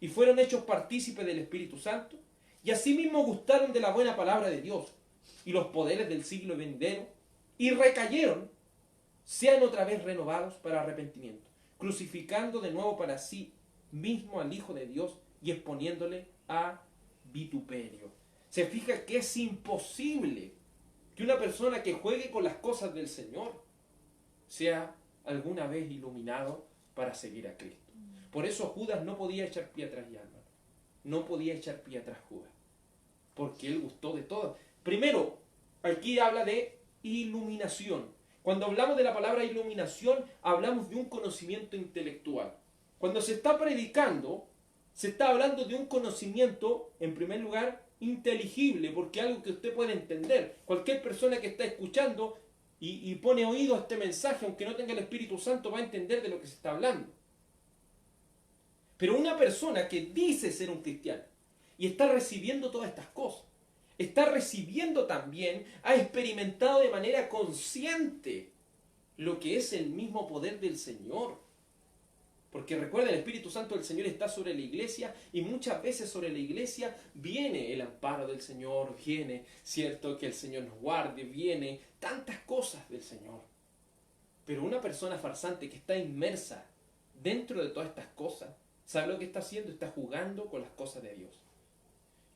y fueron hechos partícipes del Espíritu Santo, y asimismo gustaron de la buena palabra de Dios y los poderes del siglo venidero, y recayeron, sean otra vez renovados para arrepentimiento, crucificando de nuevo para sí mismo al Hijo de Dios y exponiéndole a vituperio. Se fija que es imposible que una persona que juegue con las cosas del Señor sea alguna vez iluminado para seguir a Cristo. Por eso Judas no podía echar pie atrás ya, hermano. No podía echar pie atrás Judas. Porque él gustó de todo. Primero, aquí habla de iluminación. Cuando hablamos de la palabra iluminación, hablamos de un conocimiento intelectual. Cuando se está predicando, se está hablando de un conocimiento, en primer lugar, inteligible, porque algo que usted puede entender. Cualquier persona que está escuchando y pone oído a este mensaje, aunque no tenga el Espíritu Santo, va a entender de lo que se está hablando. Pero una persona que dice ser un cristiano y está recibiendo todas estas cosas, está recibiendo también, ha experimentado de manera consciente lo que es el mismo poder del Señor. Porque recuerda, el Espíritu Santo del Señor está sobre la iglesia y muchas veces sobre la iglesia viene el amparo del Señor, viene, cierto, que el Señor nos guarde, viene tantas cosas del Señor. Pero una persona farsante que está inmersa dentro de todas estas cosas, ¿sabe lo que está haciendo? Está jugando con las cosas de Dios.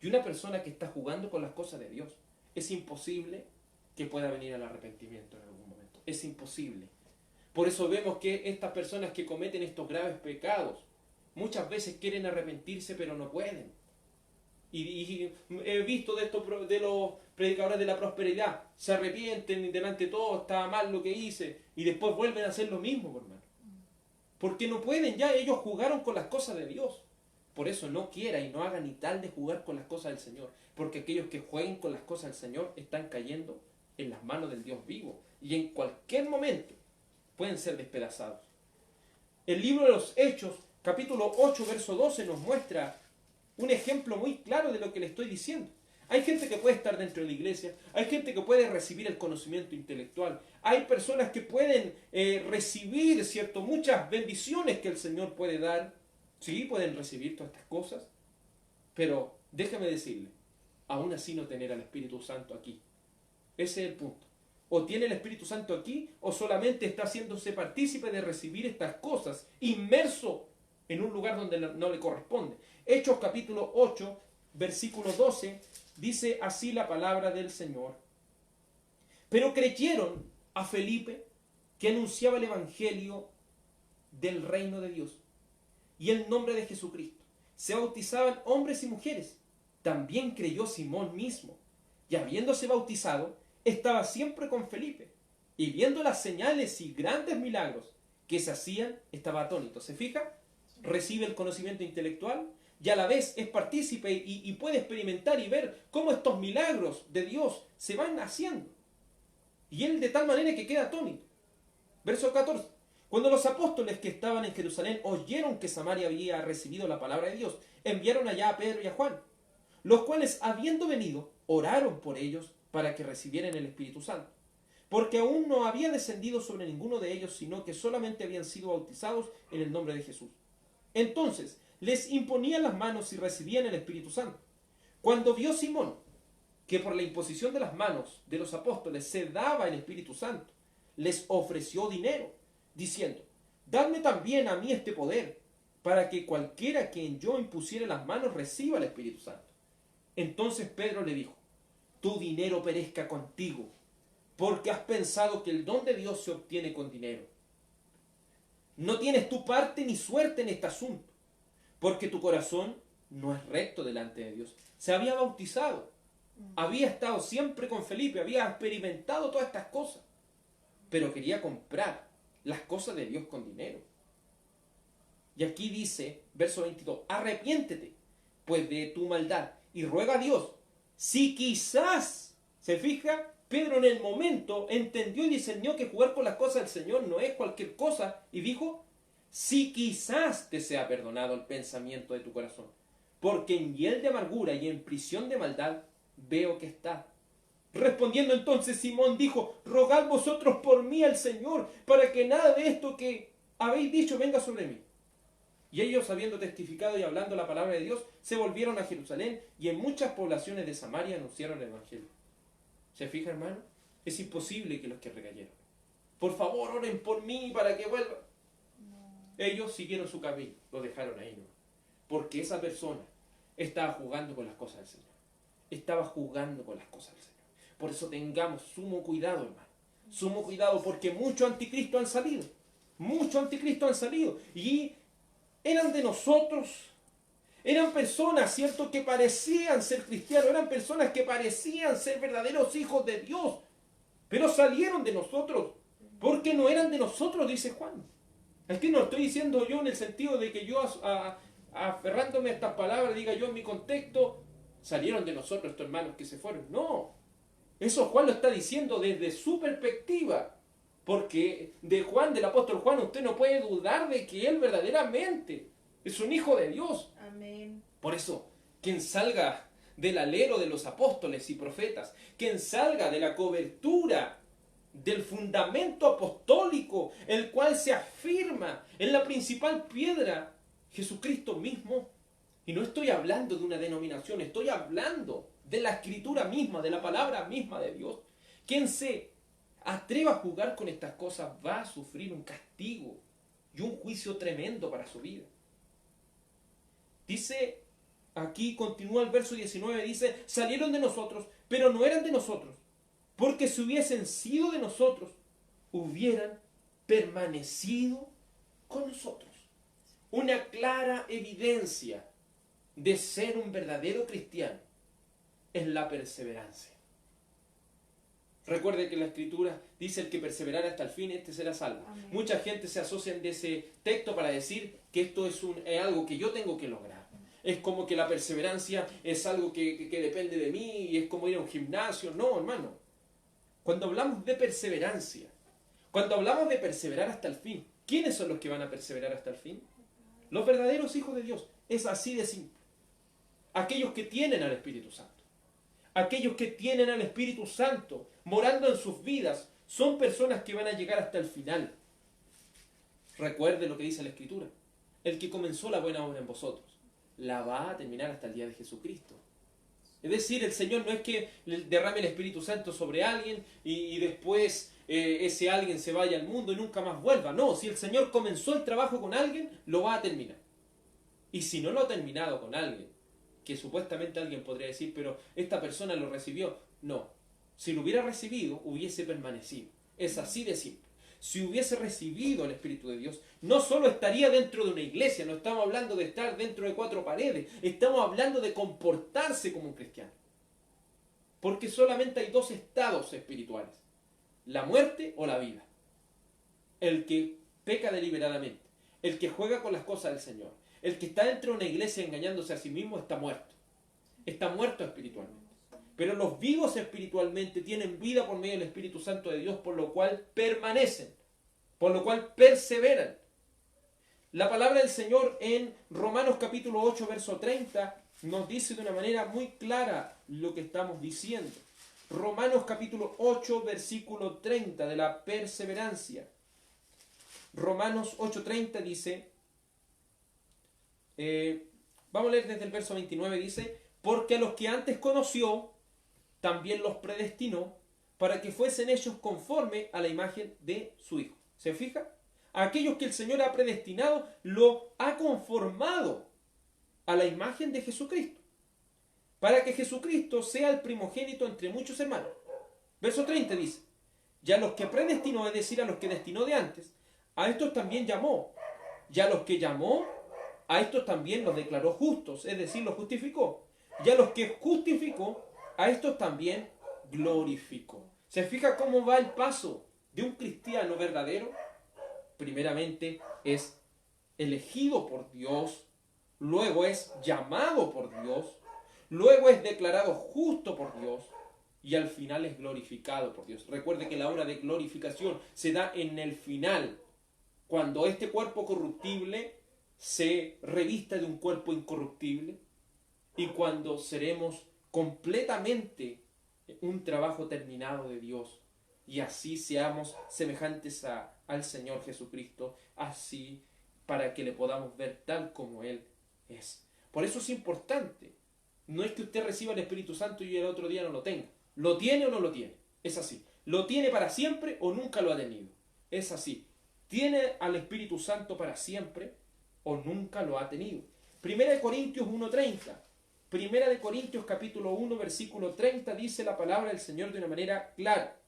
Y una persona que está jugando con las cosas de Dios, es imposible que pueda venir al arrepentimiento en algún momento. Es imposible. Por eso vemos que estas personas que cometen estos graves pecados, muchas veces quieren arrepentirse, pero no pueden. Y he visto de los predicadores de la prosperidad, se arrepienten delante de todo, estaba mal lo que hice, y después vuelven a hacer lo mismo, hermano. Porque no pueden ya, ellos jugaron con las cosas de Dios. Por eso no quiera y no haga ni tal de jugar con las cosas del Señor. Porque aquellos que jueguen con las cosas del Señor están cayendo en las manos del Dios vivo. Y en cualquier momento pueden ser despedazados. El libro de los Hechos, capítulo 8, verso 12, nos muestra un ejemplo muy claro de lo que le estoy diciendo. Hay gente que puede estar dentro de la iglesia, hay gente que puede recibir el conocimiento intelectual, hay personas que pueden recibir, ¿cierto?, muchas bendiciones que el Señor puede dar. Sí, pueden recibir todas estas cosas, pero déjeme decirle, aún así no tener al Espíritu Santo aquí. Ese es el punto. O tiene el Espíritu Santo aquí, o solamente está haciéndose partícipe de recibir estas cosas, inmerso en un lugar donde no le corresponde. Hechos capítulo 8, versículo 12, dice así la palabra del Señor. Pero creyeron a Felipe, que anunciaba el Evangelio del reino de Dios y el nombre de Jesucristo. Se bautizaban hombres y mujeres. También creyó Simón mismo, y habiéndose bautizado, estaba siempre con Felipe, y viendo las señales y grandes milagros que se hacían, estaba atónito. ¿Se fija? Recibe el conocimiento intelectual y a la vez es partícipe y puede experimentar y ver cómo estos milagros de Dios se van haciendo. Y él de tal manera que queda atónito. Verso 14. Cuando los apóstoles que estaban en Jerusalén oyeron que Samaria había recibido la palabra de Dios, enviaron allá a Pedro y a Juan, los cuales, habiendo venido, oraron por ellos para que recibieran el Espíritu Santo. porque aún no había descendido sobre ninguno de ellos, sino que solamente habían sido bautizados en el nombre de Jesús. Entonces les imponían las manos y recibían el Espíritu Santo. Cuando vio Simón que por la imposición de las manos de los apóstoles se daba el Espíritu Santo, les ofreció dinero, diciendo: dadme también a mí este poder, para que cualquiera a quien yo impusiere las manos reciba el Espíritu Santo. Entonces Pedro le dijo: tu dinero perezca contigo, porque has pensado que el don de Dios se obtiene con dinero. No tienes tu parte ni suerte en este asunto, porque tu corazón no es recto delante de Dios. Se había bautizado, había estado siempre con Felipe, había experimentado todas estas cosas, pero quería comprar las cosas de Dios con dinero. Y aquí dice, verso 22, arrepiéntete pues de tu maldad y ruega a Dios, si quizás, se fija, Pedro en el momento entendió y discernió que jugar con las cosas del Señor no es cualquier cosa, y dijo: si quizás te sea perdonado el pensamiento de tu corazón, porque en hiel de amargura y en prisión de maldad veo que está. Respondiendo entonces Simón dijo: rogad vosotros por mí al Señor, para que nada de esto que habéis dicho venga sobre mí. Y ellos, habiendo testificado y hablando la palabra de Dios, se volvieron a Jerusalén, y en muchas poblaciones de Samaria anunciaron el Evangelio. ¿Se fija, hermano? Es imposible que los que recayeron: por favor, oren por mí para que vuelva. Ellos siguieron su camino, lo dejaron ahí, ¿no? Porque esa persona estaba jugando con las cosas del Señor. Estaba jugando con las cosas del Señor. Por eso tengamos sumo cuidado, hermano. Sumo cuidado, porque muchos anticristos han salido. Muchos anticristos han salido. Y eran de nosotros. Eran personas, ¿cierto?, que parecían ser cristianos. Eran personas que parecían ser verdaderos hijos de Dios. Pero salieron de nosotros. Porque no eran de nosotros, dice Juan. Aquí no estoy diciendo yo en el sentido de que yo, aferrándome a estas palabras, diga yo en mi contexto, salieron de nosotros estos hermanos que se fueron. No. Eso Juan lo está diciendo desde su perspectiva. Porque de Juan, del apóstol Juan, usted no puede dudar de que él verdaderamente es un hijo de Dios. Amén. Por eso, quien salga del alero de los apóstoles y profetas, quien salga de la cobertura del fundamento apostólico, el cual se afirma en la principal piedra, Jesucristo mismo. Y no estoy hablando de una denominación, estoy hablando de la escritura misma, de la palabra misma de Dios. Quien se atreva a jugar con estas cosas va a sufrir un castigo y un juicio tremendo para su vida. Dice, aquí continúa el verso 19, dice: salieron de nosotros, pero no eran de nosotros, porque si hubiesen sido de nosotros, hubieran permanecido con nosotros. Una clara evidencia de ser un verdadero cristiano es la perseverancia. Recuerde que la Escritura dice: el que perseverara hasta el fin, este será salvo. Amén. Mucha gente se asocia de ese texto para decir que esto es algo que yo tengo que lograr. Es como que la perseverancia es algo que depende de mí y es como ir a un gimnasio. No, hermano. Cuando hablamos de perseverancia, cuando hablamos de perseverar hasta el fin, ¿quiénes son los que van a perseverar hasta el fin? Los verdaderos hijos de Dios. Es así de simple. Aquellos que tienen al Espíritu Santo. Aquellos que tienen al Espíritu Santo morando en sus vidas son personas que van a llegar hasta el final. Recuerde lo que dice la Escritura: el que comenzó la buena obra en vosotros la va a terminar hasta el día de Jesucristo. Es decir, el Señor no es que derrame el Espíritu Santo sobre alguien y después ese alguien se vaya al mundo y nunca más vuelva. No, si el Señor comenzó el trabajo con alguien, lo va a terminar. Y si no lo ha terminado con alguien, que supuestamente alguien podría decir: pero esta persona lo recibió. No, si lo hubiera recibido, hubiese permanecido. Es así de simple. Si hubiese recibido el Espíritu de Dios, no solo estaría dentro de una iglesia, no estamos hablando de estar dentro de 4 paredes, estamos hablando de comportarse como un cristiano. Porque solamente hay 2 estados espirituales: la muerte o la vida. El que peca deliberadamente, el que juega con las cosas del Señor, el que está dentro de una iglesia engañándose a sí mismo, está muerto. Está muerto espiritualmente. Pero los vivos espiritualmente tienen vida por medio del Espíritu Santo de Dios, por lo cual permanecen, por lo cual perseveran. La palabra del Señor en Romanos capítulo 8, verso 30, nos dice de una manera muy clara lo que estamos diciendo. Romanos capítulo 8, versículo 30 de la perseverancia. Romanos 8:30 dice, vamos a leer desde el verso 29, dice, porque a los que antes conoció, también los predestinó, para que fuesen ellos conforme a la imagen de su Hijo. ¿Se fija? A aquellos que el Señor ha predestinado, lo ha conformado a la imagen de Jesucristo, para que Jesucristo sea el primogénito entre muchos hermanos. Verso 30 dice, ya los que predestinó, es decir, a los que destinó de antes, a estos también llamó. Ya los que llamó, a estos también los declaró justos, es decir, los justificó. Ya los que justificó, a estos también glorificó. ¿Se fija cómo va el paso de un cristiano verdadero? Primeramente es elegido por Dios, luego es llamado por Dios, luego es declarado justo por Dios y al final es glorificado por Dios. Recuerde que la obra de glorificación se da en el final, cuando este cuerpo corruptible se revista de un cuerpo incorruptible y cuando seremos completamente un trabajo terminado de Dios y así seamos semejantes al Señor Jesucristo, así para que le podamos ver tal como Él es. Por eso es importante. No es que usted reciba el Espíritu Santo y el otro día no lo tenga. ¿Lo tiene o no lo tiene? Es así. ¿Lo tiene para siempre o nunca lo ha tenido? Es así. ¿Tiene al Espíritu Santo para siempre o nunca lo ha tenido? Primera de Corintios 1:30. Primera de Corintios capítulo 1 versículo 30 dice la palabra del Señor de una manera clara.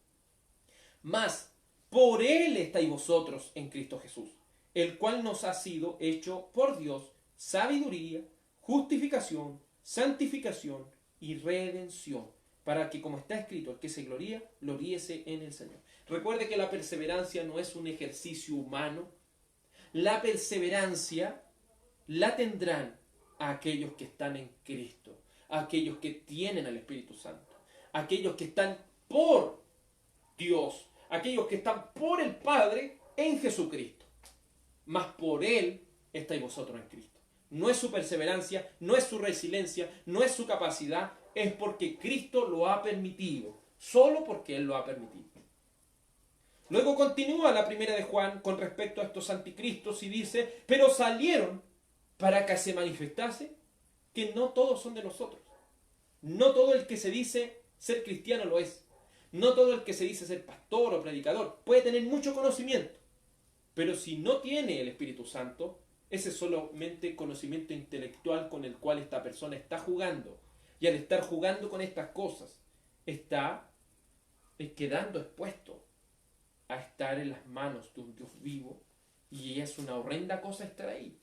Mas por Él estáis vosotros en Cristo Jesús, el cual nos ha sido hecho por Dios sabiduría, justificación, santificación y redención, para que, como está escrito, el que se gloría, gloríese en el Señor. Recuerde que la perseverancia no es un ejercicio humano. La perseverancia la tendrán aquellos que están en Cristo, aquellos que tienen al Espíritu Santo, aquellos que están por Dios, aquellos que están por el Padre en Jesucristo. Mas por Él estáis vosotros en Cristo. No es su perseverancia, no es su resiliencia, no es su capacidad, es porque Cristo lo ha permitido, solo porque Él lo ha permitido. Luego continúa la primera de Juan con respecto a estos anticristos y dice, pero salieron para que se manifestase que no todos son de nosotros. No todo el que se dice ser cristiano lo es. No todo el que se dice ser pastor o predicador puede tener mucho conocimiento. Pero si no tiene el Espíritu Santo, ese es solamente conocimiento intelectual con el cual esta persona está jugando. Y al estar jugando con estas cosas, está quedando expuesto a estar en las manos de un Dios vivo. Y es una horrenda cosa estar ahí.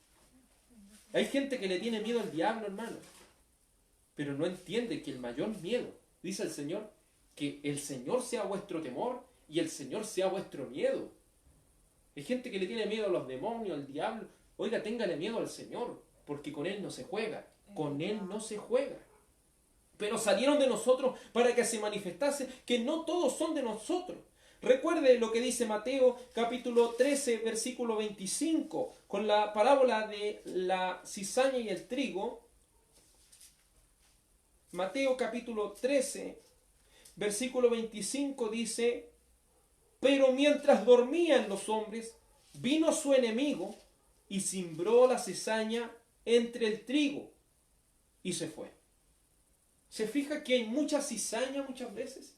Hay gente que le tiene miedo al diablo, hermano. Pero no entiende que el mayor miedo, dice el Señor, que el Señor sea vuestro temor y el Señor sea vuestro miedo. Hay gente que le tiene miedo a los demonios, al diablo. Oiga, téngale miedo al Señor, porque con Él no se juega. Con Él no se juega. Pero salieron de nosotros para que se manifestase que no todos son de nosotros. Recuerde lo que dice Mateo capítulo 13, versículo 25, con la parábola de la cizaña y el trigo. Mateo capítulo 13, versículo 25 dice, pero mientras dormían los hombres, vino su enemigo y simbró la cizaña entre el trigo y se fue. ¿Se fija que hay mucha cizaña muchas veces?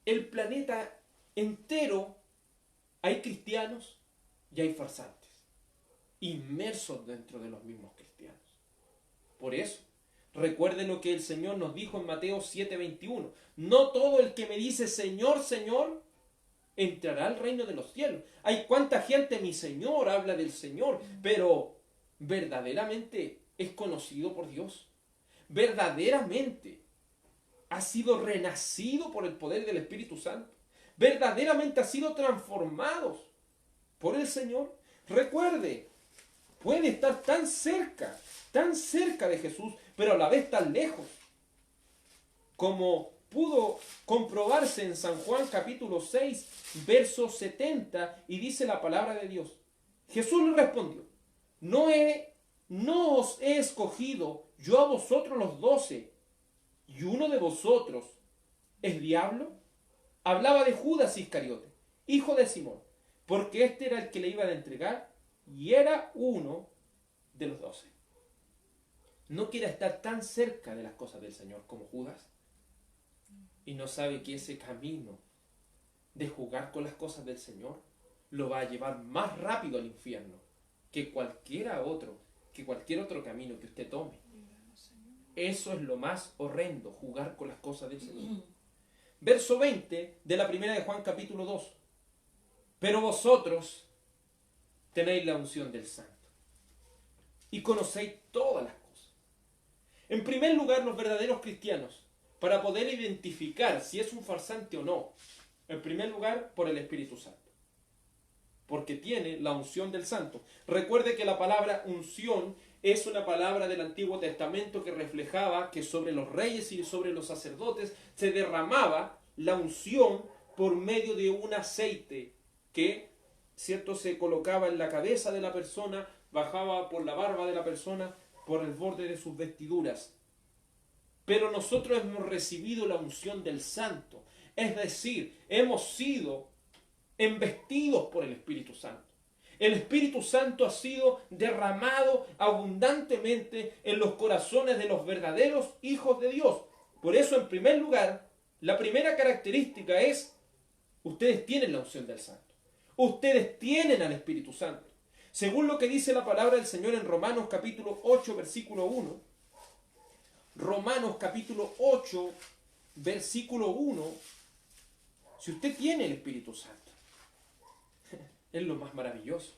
El planeta entero hay cristianos y hay farsantes, inmersos dentro de los mismos cristianos. Por eso, recuerden lo que el Señor nos dijo en Mateo 7:21. No todo el que me dice Señor, Señor, entrará al reino de los cielos. Hay cuánta gente, mi Señor, habla del Señor, pero verdaderamente es conocido por Dios. Verdaderamente ha sido renacido por el poder del Espíritu Santo. Verdaderamente ha sido transformado por el Señor. Recuerde, puede estar tan cerca de Jesús, pero a la vez tan lejos. Como pudo comprobarse en San Juan capítulo 6, verso 70, y dice la palabra de Dios. Jesús le respondió, no os he escogido yo a vosotros los 12, y uno de vosotros ¿Es diablo? Hablaba de Judas Iscariote, hijo de Simón, porque este era el que le iba a entregar y era uno de los 12. No quiera estar tan cerca de las cosas del Señor como Judas y no sabe que ese camino de jugar con las cosas del Señor lo va a llevar más rápido al infierno que cualquier otro camino que usted tome. Eso es lo más horrendo, jugar con las cosas del Señor. Verso 20 de la primera de Juan capítulo 2. Pero vosotros tenéis la unción del Santo y conocéis todas las cosas. En primer lugar, los verdaderos cristianos, para poder identificar si es un farsante o no, en primer lugar, por el Espíritu Santo. Porque tiene la unción del Santo. Recuerde que la palabra unción es una palabra del Antiguo Testamento que reflejaba que sobre los reyes y sobre los sacerdotes se derramaba la unción por medio de un aceite que, cierto, se colocaba en la cabeza de la persona, bajaba por la barba de la persona, por el borde de sus vestiduras. Pero nosotros hemos recibido la unción del Santo, es decir, hemos sido embestidos por el Espíritu Santo. El Espíritu Santo ha sido derramado abundantemente en los corazones de los verdaderos hijos de Dios. Por eso, en primer lugar, la primera característica es: ustedes tienen la unción del Santo. Ustedes tienen al Espíritu Santo. Según lo que dice la palabra del Señor en Romanos capítulo 8, versículo 1. Romanos capítulo 8, versículo 1. Si usted tiene el Espíritu Santo, es lo más maravilloso.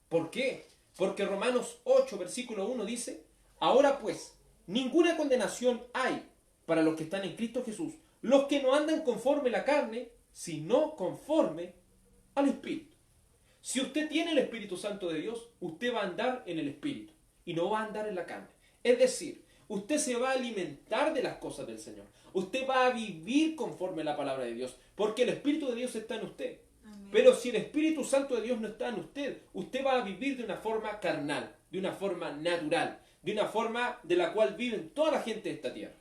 ¿Por qué? Porque Romanos 8, versículo 1 dice: ahora pues, ninguna condenación hay para los que están en Cristo Jesús, los que no andan conforme a la carne, sino conforme al Espíritu. Si usted tiene el Espíritu Santo de Dios, usted va a andar en el Espíritu y no va a andar en la carne. Es decir, usted se va a alimentar de las cosas del Señor. Usted va a vivir conforme a la palabra de Dios, porque el Espíritu de Dios está en usted. Amén. Pero si el Espíritu Santo de Dios no está en usted, usted va a vivir de una forma carnal, de una forma natural, de una forma de la cual viven toda la gente de esta tierra.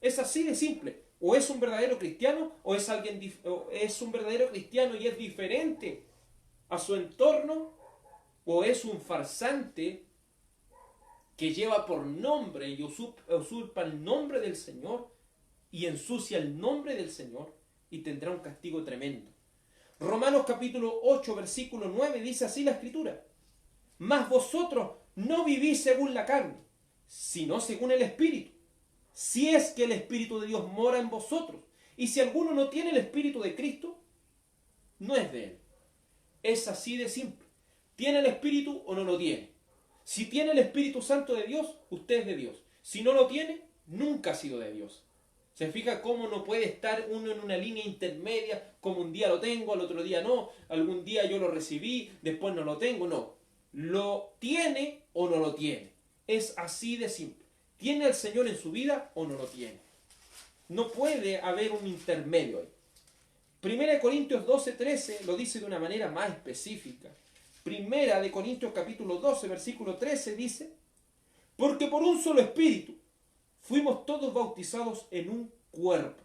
Es así de simple. O es un verdadero cristiano, o es un verdadero cristiano y es diferente a su entorno, o es un farsante que lleva por nombre y usurpa el nombre del Señor y ensucia el nombre del Señor y tendrá un castigo tremendo. Romanos capítulo 8, versículo 9 dice así la Escritura: mas vosotros no vivís según la carne, sino según el Espíritu, si es que el Espíritu de Dios mora en vosotros. Y si alguno no tiene el Espíritu de Cristo, no es de él. Es así de simple. ¿Tiene el Espíritu o no lo tiene? Si tiene el Espíritu Santo de Dios, usted es de Dios. Si no lo tiene, nunca ha sido de Dios. ¿Se fija cómo no puede estar uno en una línea intermedia, como un día lo tengo, al otro día no, algún día yo lo recibí, después no lo tengo? No. Lo tiene o no lo tiene. Es así de simple. ¿Tiene al Señor en su vida o no lo tiene? No puede haber un intermedio ahí. Primera de Corintios 12, 13 lo dice de una manera más específica. Primera de Corintios capítulo 12, versículo 13 dice: porque por un solo espíritu fuimos todos bautizados en un cuerpo,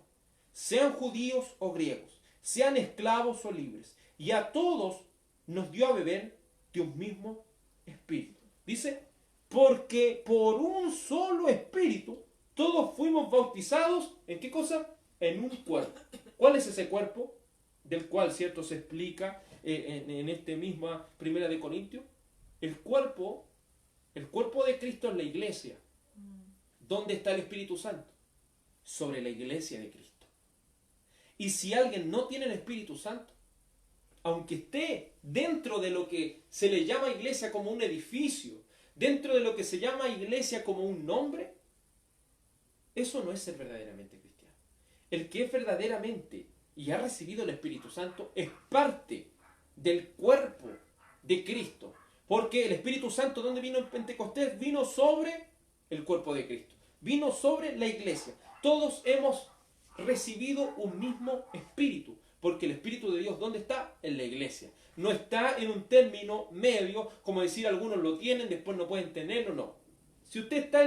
sean judíos o griegos, sean esclavos o libres, y a todos nos dio a beber de un mismo espíritu. Dice: porque por un solo espíritu todos fuimos bautizados, ¿en qué cosa? En un cuerpo. ¿Cuál es ese cuerpo? Del cual, cierto, se explica en este misma Primera de Corintios. El cuerpo de Cristo es la iglesia. ¿Dónde está el Espíritu Santo? Sobre la iglesia de Cristo. Y si alguien no tiene el Espíritu Santo, aunque esté dentro de lo que se le llama iglesia como un edificio, dentro de lo que se llama iglesia como un nombre, eso no es ser verdaderamente cristiano. El que es verdaderamente y ha recibido el Espíritu Santo es parte del cuerpo de Cristo. Porque el Espíritu Santo, ¿dónde vino en Pentecostés? Vino sobre el cuerpo de Cristo. Vino sobre la iglesia. Todos hemos recibido un mismo espíritu. Porque el Espíritu de Dios, ¿dónde está? En la iglesia. No está en un término medio, como decir algunos lo tienen, después no pueden tenerlo, no. Si usted está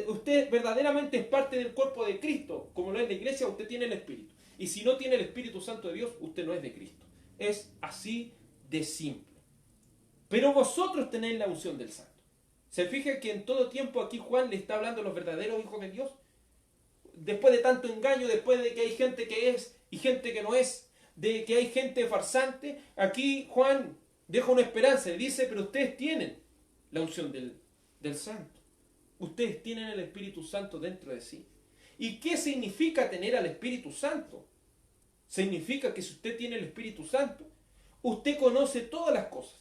usted verdaderamente es parte del cuerpo de Cristo, como lo es la iglesia, usted tiene el Espíritu. Y si no tiene el Espíritu Santo de Dios, usted no es de Cristo. Es así de simple. Pero vosotros tenéis la unción del Santo. ¿Se fija que en todo tiempo aquí Juan le está hablando a los verdaderos hijos de Dios? Después de tanto engaño, después de que hay gente que es y gente que no es, de que hay gente farsante, aquí Juan deja una esperanza y dice, pero ustedes tienen la unción del Santo. Ustedes tienen el Espíritu Santo dentro de sí. ¿Y qué significa tener al Espíritu Santo? Significa que si usted tiene el Espíritu Santo, usted conoce todas las cosas.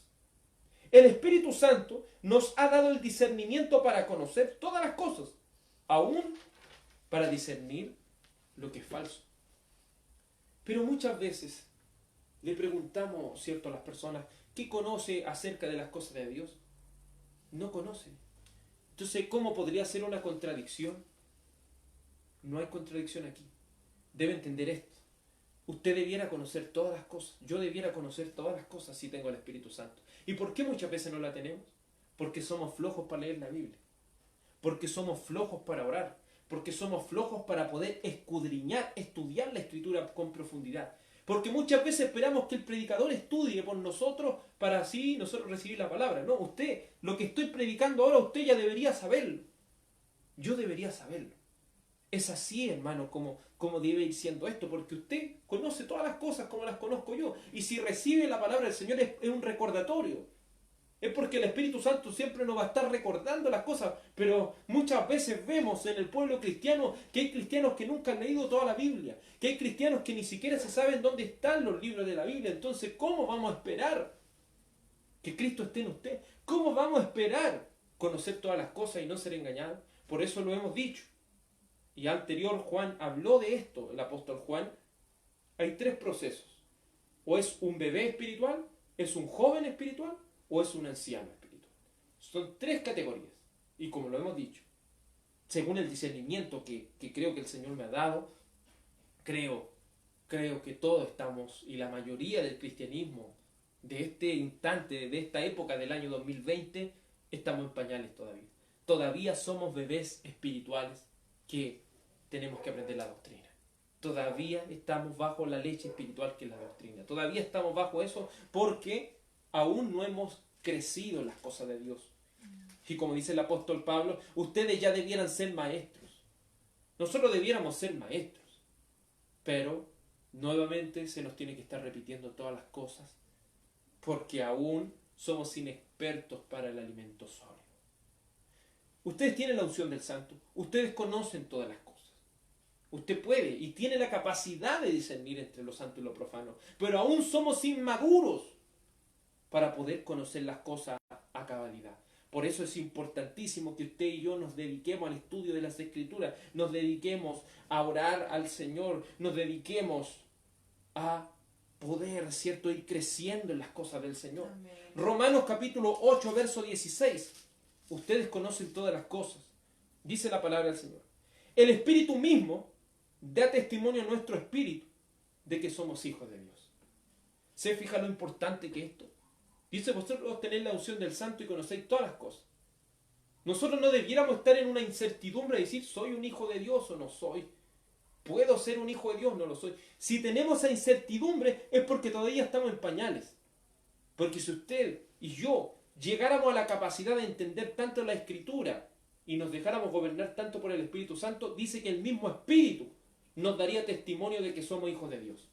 El Espíritu Santo nos ha dado el discernimiento para conocer todas las cosas, aún para discernir lo que es falso. Pero muchas veces le preguntamos, ¿cierto?, a las personas, ¿qué conoce acerca de las cosas de Dios? No conocen. Entonces, ¿cómo podría ser una contradicción? No hay contradicción aquí. Debe entender esto. Usted debiera conocer todas las cosas. Yo debiera conocer todas las cosas si tengo el Espíritu Santo. ¿Y por qué muchas veces no la tenemos? Porque somos flojos para leer la Biblia. Porque somos flojos para orar. Porque somos flojos para poder escudriñar, estudiar la Escritura con profundidad. Porque muchas veces esperamos que el predicador estudie por nosotros para así nosotros recibir la palabra. No, usted, lo que estoy predicando ahora, usted ya debería saberlo. Yo debería saberlo. Es así, hermano, como debe ir siendo esto, porque usted conoce todas las cosas como las conozco yo. Y si recibe la palabra del Señor es un recordatorio. Es porque el Espíritu Santo siempre nos va a estar recordando las cosas, pero muchas veces vemos en el pueblo cristiano que hay cristianos que nunca han leído toda la Biblia, que hay cristianos que ni siquiera se saben dónde están los libros de la Biblia. Entonces, ¿cómo vamos a esperar que Cristo esté en usted? ¿Cómo vamos a esperar conocer todas las cosas y no ser engañados? Por eso lo hemos dicho. Y anterior Juan habló de esto, el apóstol Juan. Hay tres procesos. O es un bebé espiritual, es un joven espiritual, o es un anciano espiritual. Son tres categorías. Y como lo hemos dicho, según el discernimiento que creo que el Señor me ha dado, creo que todos estamos, y la mayoría del cristianismo de este instante, de esta época del año 2020, estamos en pañales todavía. Todavía somos bebés espirituales que tenemos que aprender la doctrina. Todavía estamos bajo la leche espiritual que es la doctrina. Todavía estamos bajo eso porque aún no hemos crecido en las cosas de Dios. Y como dice el apóstol Pablo, ustedes ya debieran ser maestros. Nosotros debiéramos ser maestros. Pero nuevamente se nos tiene que estar repitiendo todas las cosas porque aún somos inexpertos para el alimento sólido. Ustedes tienen la unción del Santo. Ustedes conocen todas las cosas. Usted puede y tiene la capacidad de discernir entre lo santo y lo profano. Pero aún somos inmaduros para poder conocer las cosas a cabalidad. Por eso es importantísimo que usted y yo nos dediquemos al estudio de las Escrituras, nos dediquemos a orar al Señor, nos dediquemos a poder, ¿cierto?, ir creciendo en las cosas del Señor. Amén. Romanos capítulo 8, verso 16. Ustedes conocen todas las cosas. Dice la palabra del Señor. El Espíritu mismo da testimonio a nuestro espíritu de que somos hijos de Dios. ¿Se fija lo importante que es esto? Dice, vosotros tenéis la unción del Santo y conocéis todas las cosas. Nosotros no debiéramos estar en una incertidumbre de decir, ¿soy un hijo de Dios o no soy? ¿Puedo ser un hijo de Dios? No lo soy. Si tenemos esa incertidumbre es porque todavía estamos en pañales. Porque si usted y yo llegáramos a la capacidad de entender tanto la Escritura y nos dejáramos gobernar tanto por el Espíritu Santo, dice que el mismo Espíritu nos daría testimonio de que somos hijos de Dios.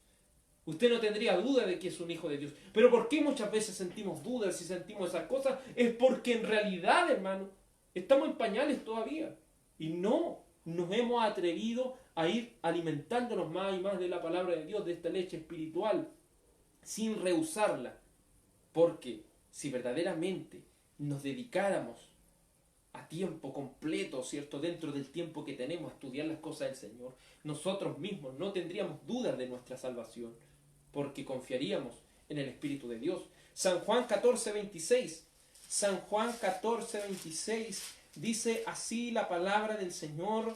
Usted no tendría duda de que es un hijo de Dios. Pero ¿por qué muchas veces sentimos dudas y sentimos esas cosas? Es porque en realidad, hermano, estamos en pañales todavía. Y no nos hemos atrevido a ir alimentándonos más y más de la palabra de Dios, de esta leche espiritual, sin rehusarla. Porque si verdaderamente nos dedicáramos a tiempo completo, ¿cierto?, dentro del tiempo que tenemos a estudiar las cosas del Señor, nosotros mismos no tendríamos dudas de nuestra salvación, porque confiaríamos en el Espíritu de Dios. San Juan 14:26. San Juan 14:26 dice así la palabra del Señor.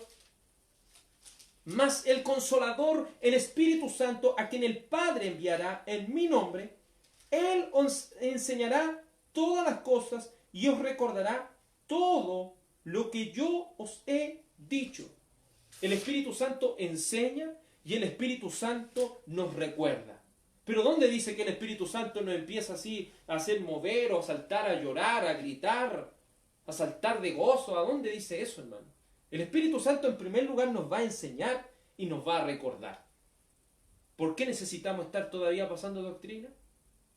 Mas el Consolador, el Espíritu Santo, a quien el Padre enviará en mi nombre, Él os enseñará todas las cosas y os recordará todo lo que yo os he dicho. El Espíritu Santo enseña y el Espíritu Santo nos recuerda. Pero ¿dónde dice que el Espíritu Santo nos empieza así a hacer mover o a saltar, a llorar, a gritar, a saltar de gozo? ¿A dónde dice eso, hermano? El Espíritu Santo en primer lugar nos va a enseñar y nos va a recordar. ¿Por qué necesitamos estar todavía pasando doctrina?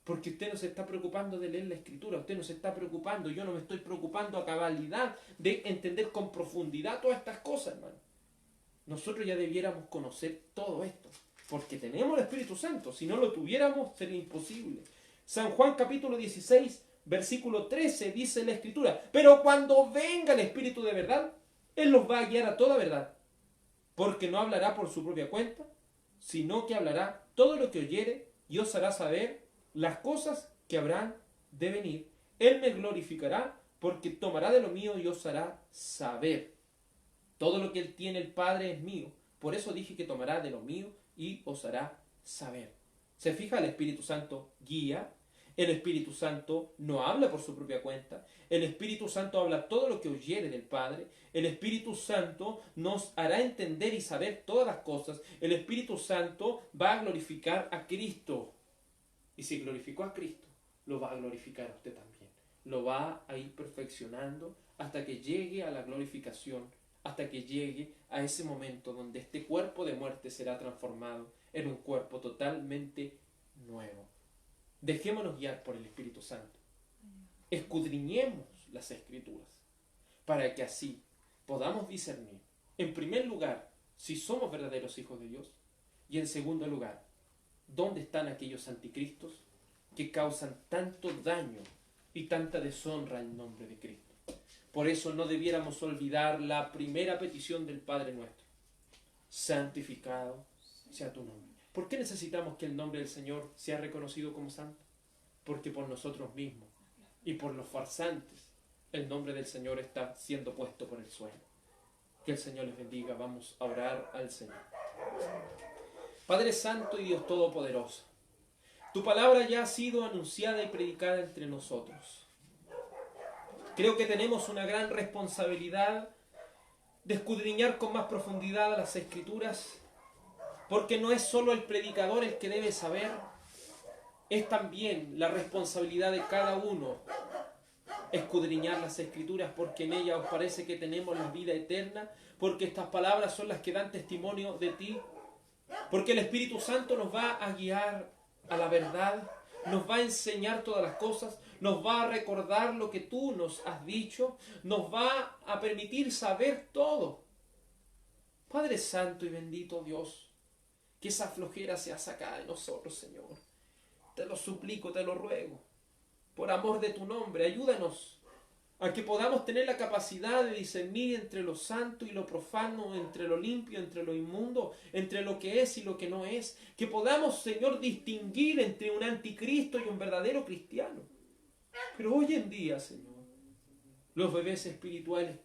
Porque usted no se está preocupando de leer la Escritura, usted no se está preocupando, yo no me estoy preocupando a cabalidad de entender con profundidad todas estas cosas, hermano. Nosotros ya debiéramos conocer todo esto, porque tenemos el Espíritu Santo. Si no lo tuviéramos, sería imposible. San Juan capítulo 16, versículo 13, dice la Escritura: pero cuando venga el Espíritu de verdad, Él los va a guiar a toda verdad, porque no hablará por su propia cuenta, sino que hablará todo lo que oyere y os hará saber las cosas que habrán de venir. Él me glorificará, porque tomará de lo mío y os hará saber. Todo lo que Él tiene, el Padre, es mío. Por eso dije que tomará de lo mío y os hará saber. ¿Se fija? El Espíritu Santo guía. El Espíritu Santo no habla por su propia cuenta. El Espíritu Santo habla todo lo que oyere del Padre. El Espíritu Santo nos hará entender y saber todas las cosas. El Espíritu Santo va a glorificar a Cristo. Y si glorificó a Cristo, lo va a glorificar a usted también. Lo va a ir perfeccionando hasta que llegue a la glorificación, hasta que llegue a ese momento donde este cuerpo de muerte será transformado en un cuerpo totalmente nuevo. Dejémonos guiar por el Espíritu Santo. Escudriñemos las Escrituras para que así podamos discernir, en primer lugar, si somos verdaderos hijos de Dios, y en segundo lugar, dónde están aquellos anticristos que causan tanto daño y tanta deshonra en nombre de Cristo. Por eso no debiéramos olvidar la primera petición del Padre nuestro: santificado sea tu nombre. ¿Por qué necesitamos que el nombre del Señor sea reconocido como santo? Porque por nosotros mismos y por los farsantes el nombre del Señor está siendo puesto por el suelo. Que el Señor les bendiga. Vamos a orar al Señor. Padre Santo y Dios Todopoderoso, tu palabra ya ha sido anunciada y predicada entre nosotros. Creo que tenemos una gran responsabilidad de escudriñar con más profundidad las Escrituras, porque no es solo el predicador el que debe saber, es también la responsabilidad de cada uno escudriñar las Escrituras, porque en ellas os parece que tenemos la vida eterna, porque estas palabras son las que dan testimonio de ti, porque el Espíritu Santo nos va a guiar a la verdad, nos va a enseñar todas las cosas, nos va a recordar lo que tú nos has dicho, nos va a permitir saber todo. Padre Santo y bendito Dios, que esa flojera sea sacada de nosotros, Señor. Te lo suplico, te lo ruego. Por amor de tu nombre, ayúdanos a que podamos tener la capacidad de discernir entre lo santo y lo profano, entre lo limpio, entre lo inmundo, entre lo que es y lo que no es. Que podamos, Señor, distinguir entre un anticristo y un verdadero cristiano. Pero hoy en día, Señor, los bebés espirituales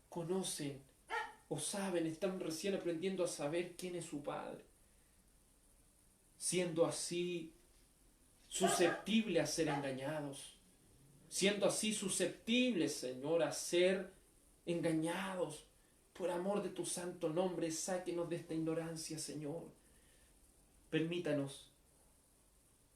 conocen o saben, están recién aprendiendo a saber quién es su Padre, siendo así susceptibles a ser engañados, siendo así susceptibles, Señor, a ser engañados. Por amor de tu santo nombre, sáquenos de esta ignorancia, Señor. Permítanos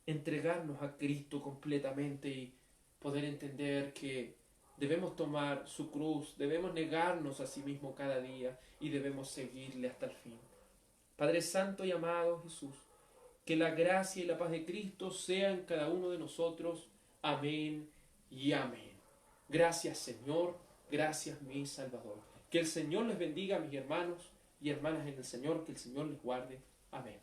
entregarnos a Cristo completamente y poder entender que debemos tomar su cruz, debemos negarnos a sí mismo cada día y debemos seguirle hasta el fin. Padre Santo y amado Jesús, que la gracia y la paz de Cristo sean cada uno de nosotros. Amén y amén. Gracias, Señor. Gracias, mi Salvador. Que el Señor les bendiga, mis hermanos y hermanas en el Señor. Que el Señor les guarde. Amén.